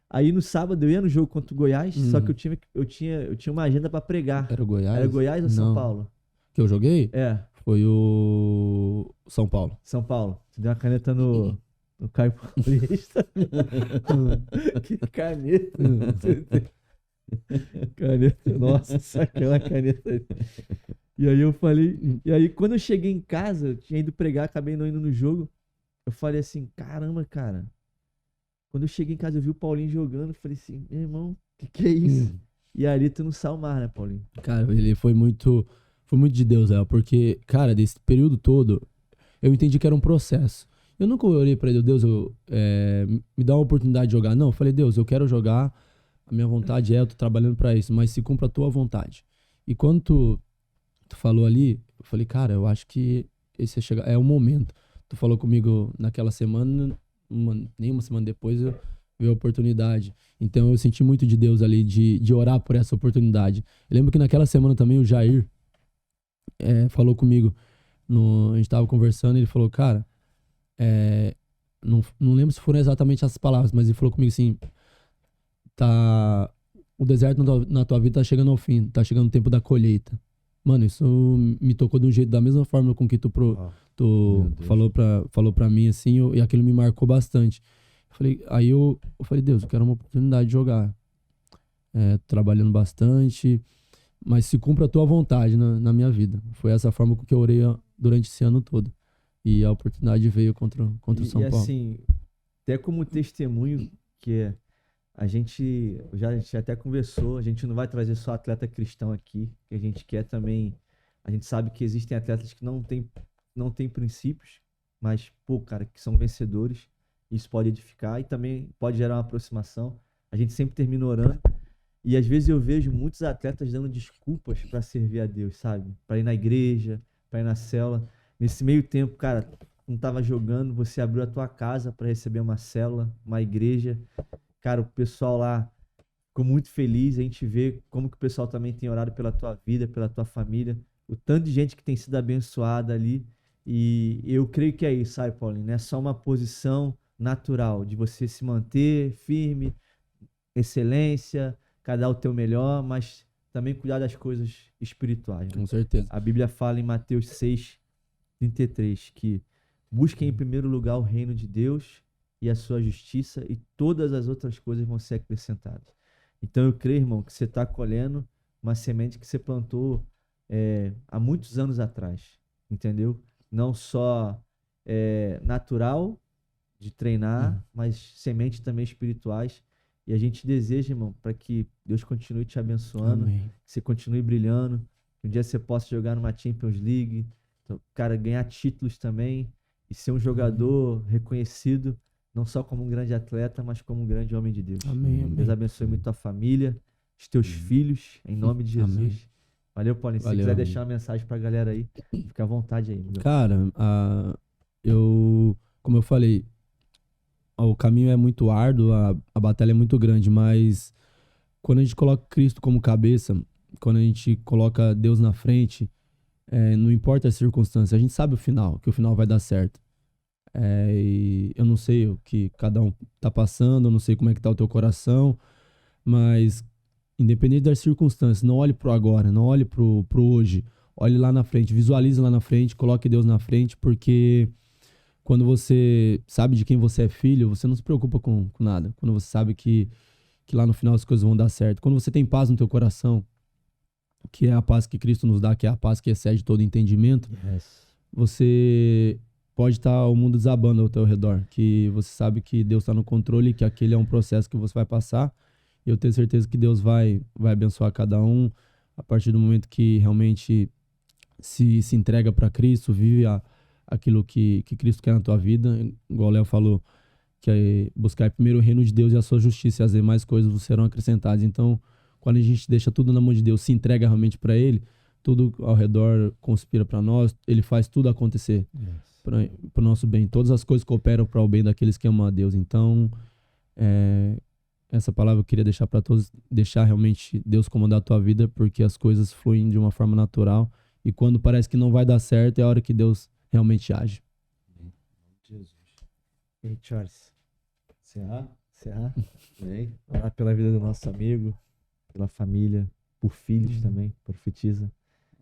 Aí no sábado eu ia no jogo contra o Goiás, só que eu tinha uma agenda pra pregar. Era o Goiás? Era Goiás ou São Não. Paulo? Que eu joguei? É, Foi o São Paulo. São Paulo. Você deu uma caneta no Caio Paulista. Que caneta. Caneta, nossa, saquei uma caneta aí. E aí eu falei, e aí quando eu cheguei em casa, eu tinha ido pregar, acabei não indo no jogo. Eu falei assim, caramba, cara. Quando eu cheguei em casa, eu vi o Paulinho jogando, eu falei assim, meu irmão, que é isso? E ali tu não saiu mais, né, Paulinho? Cara, ele foi muito de Deus, Léo, porque, cara, desse período todo, eu entendi que era um processo. Eu nunca orei pra ele, Deus, me dá uma oportunidade de jogar. Não, eu falei, Deus, eu quero jogar, a minha vontade eu tô trabalhando pra isso, mas se cumpra a tua vontade. E quando tu falou ali, eu falei, cara, eu acho que esse é o momento. Tu falou comigo naquela semana, nem uma semana depois eu vi a oportunidade. Então eu senti muito de Deus ali, de orar por essa oportunidade. Eu lembro que naquela semana também o Jair falou comigo, a gente tava conversando, ele falou, cara, não lembro se foram exatamente essas palavras, mas ele falou comigo assim, o deserto na tua vida tá chegando ao fim, tá chegando o tempo da colheita. Mano, isso me tocou de um jeito, da mesma forma com que tu falou pra mim, assim, e aquilo me marcou bastante. Aí eu falei, Deus, eu quero uma oportunidade de jogar. Trabalhando bastante, mas se cumpra a tua vontade na minha vida. Foi essa forma com que eu orei durante esse ano todo. E a oportunidade veio contra o São Paulo. E assim, até como testemunho, que a gente até conversou, a gente não vai trazer só atleta cristão aqui, que a gente quer também, a gente sabe que existem atletas que não tem princípios, mas, pô, cara, que são vencedores, isso pode edificar e também pode gerar uma aproximação. A gente sempre termina orando e às vezes eu vejo muitos atletas dando desculpas para servir a Deus, sabe? Para ir na igreja, para ir na célula. Nesse meio tempo, cara, não tava jogando, você abriu a tua casa para receber uma célula, uma igreja. Cara, o pessoal lá ficou muito feliz. A gente vê como que o pessoal também tem orado pela tua vida, pela tua família. O tanto de gente que tem sido abençoada ali. E eu creio que é isso, sabe, Paulinho? Não é só uma posição natural de você se manter firme, excelência, cada o teu melhor, mas também cuidar das coisas espirituais, né? Com certeza. A Bíblia fala em Mateus 6:33 que busquem em primeiro lugar o reino de Deus e a sua justiça, e todas as outras coisas vão ser acrescentadas. Então eu creio, irmão, que você está colhendo uma semente que você plantou há muitos anos atrás, entendeu? Não só natural de treinar, mas sementes também espirituais. E a gente deseja, irmão, para que Deus continue te abençoando, Amém. que você continue brilhando, que um dia você possa jogar numa Champions League, então, cara, ganhar títulos também e ser um jogador reconhecido, não só como um grande atleta, mas como um grande homem de Deus. Amém, amém. Deus abençoe muito a família, os teus filhos, em nome de Jesus. Amém. Valeu, Paulinho. Se você Valeu, quiser amigo. deixar uma mensagem pra galera aí, fica à vontade aí, meu. Cara, como eu falei, o caminho é muito árduo, a batalha é muito grande, mas quando a gente coloca Cristo como cabeça, quando a gente coloca Deus na frente, não importa as circunstâncias, a gente sabe que o final vai dar certo. E eu não sei o que cada um tá passando, eu não sei como é que tá o teu coração, mas independente das circunstâncias, não olhe pro agora, não olhe pro hoje, olhe lá na frente, visualize lá na frente, coloque Deus na frente, porque quando você sabe de quem você é filho, você não se preocupa com nada. Quando você sabe que lá no final as coisas vão dar certo. Quando você tem paz no teu coração, que é a paz que Cristo nos dá, que é a paz que excede todo entendimento, você pode estar o mundo desabando ao teu redor, que você sabe que Deus está no controle, que aquele é um processo que você vai passar, e eu tenho certeza que Deus vai abençoar cada um a partir do momento que realmente se entrega para Cristo, vive aquilo que Cristo quer na tua vida. Igual o Léo falou, que é buscar primeiro o reino de Deus e a sua justiça, e as demais coisas vos serão acrescentadas. Então, quando a gente deixa tudo na mão de Deus, se entrega realmente para Ele, tudo ao redor conspira para nós, Ele faz tudo acontecer para o nosso bem. Todas as coisas cooperam para o bem daqueles que amam a Deus. Então, essa palavra eu queria deixar para todos, deixar realmente Deus comandar a tua vida, porque as coisas fluem de uma forma natural, e quando parece que não vai dar certo, é a hora que Deus realmente age. Jesus. E aí, Charles? Encerrar? Encerrar? Bem. Orar pela vida do nosso amigo, pela família, por filhos também, profetiza.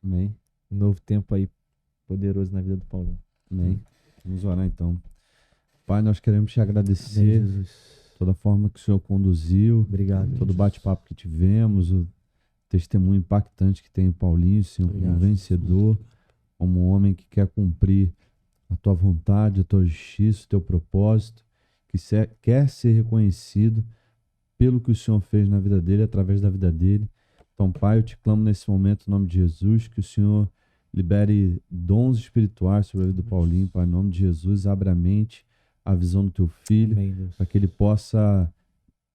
Amém. Um novo tempo aí poderoso na vida do Paulinho. Amém. Vamos orar então. Pai, nós queremos te Amém, agradecer Jesus. toda a forma que o Senhor conduziu, Obrigado. todo o bate-papo que tivemos, o testemunho impactante que tem em Paulinho, Senhor, como Obrigado. vencedor, como um homem que quer cumprir a tua vontade, a tua justiça, o teu propósito, que quer ser reconhecido pelo que o Senhor fez na vida dele, através da vida dele. Então, Pai, eu te clamo nesse momento, em nome de Jesus, que o Senhor libere dons espirituais sobre a vida do Paulinho, Pai, em nome de Jesus, abra a mente, a visão do teu filho, Amém, Deus. para que ele possa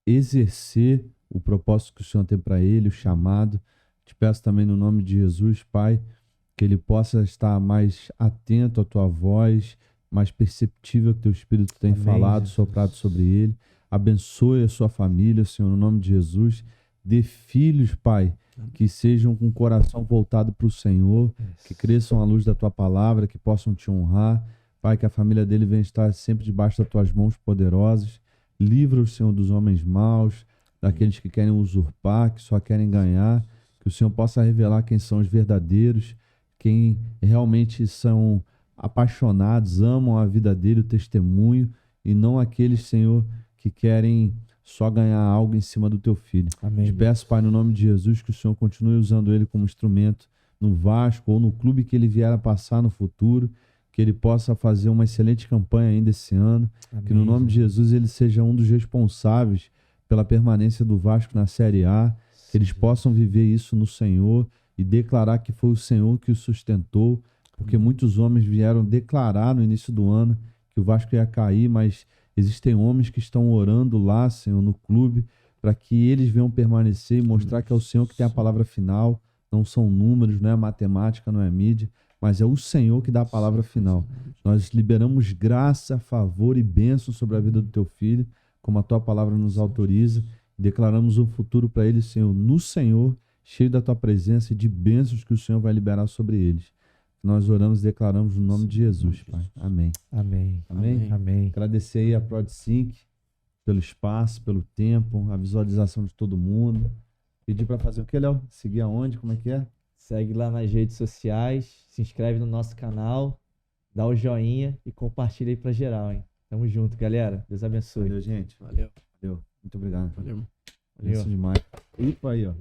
exercer o propósito que o Senhor tem para ele, o chamado. Te peço também no nome de Jesus, Pai, que ele possa estar mais atento à tua voz, mais perceptível que teu Espírito tem Amém, falado, Jesus. soprado sobre ele. Abençoe a sua família, Senhor, no nome de Jesus. Dê filhos, Pai, que sejam com o coração voltado para o Senhor, que cresçam à luz da tua palavra, que possam te honrar. Pai, que a família dele venha estar sempre debaixo das tuas mãos poderosas. Livra-os, Senhor, dos homens maus, daqueles que querem usurpar, que só querem ganhar. Que o Senhor possa revelar quem são os verdadeiros, quem realmente são apaixonados, amam a vida dele, o testemunho, e não aqueles, Senhor, que querem só ganhar algo em cima do teu filho. Amém. Te peço, Pai, no nome de Jesus, que o Senhor continue usando ele como instrumento no Vasco ou no clube que ele vier a passar no futuro, que ele possa fazer uma excelente campanha ainda esse ano, Amém, que no nome de Jesus ele seja um dos responsáveis pela permanência do Vasco na Série A, que eles possam viver isso no Senhor e declarar que foi o Senhor que o sustentou, porque muitos homens vieram declarar no início do ano que o Vasco ia cair, mas existem homens que estão orando lá, Senhor, no clube, para que eles venham permanecer e mostrar que é o Senhor que tem a palavra final. Não são números, não é matemática, não é mídia, mas é o Senhor que dá a palavra final. Nós liberamos graça, favor e bênção sobre a vida do teu filho, como a tua palavra nos autoriza. Declaramos um futuro para ele, Senhor, no Senhor, cheio da tua presença e de bênçãos que o Senhor vai liberar sobre eles. Nós oramos e declaramos no nome de Jesus, Pai. Amém. Amém. Amém? Amém. Agradecer aí a ProdSync pelo espaço, pelo tempo, a visualização de todo mundo. Pedir para fazer o que, Léo? Seguir aonde? Como é que é? Segue lá nas redes sociais, se inscreve no nosso canal, dá o joinha e compartilha aí pra geral, hein? Tamo junto, galera. Deus abençoe. Valeu, gente. Valeu. Valeu. Muito obrigado. Valeu, irmão. Valeu. Isso demais. Upa aí, ó.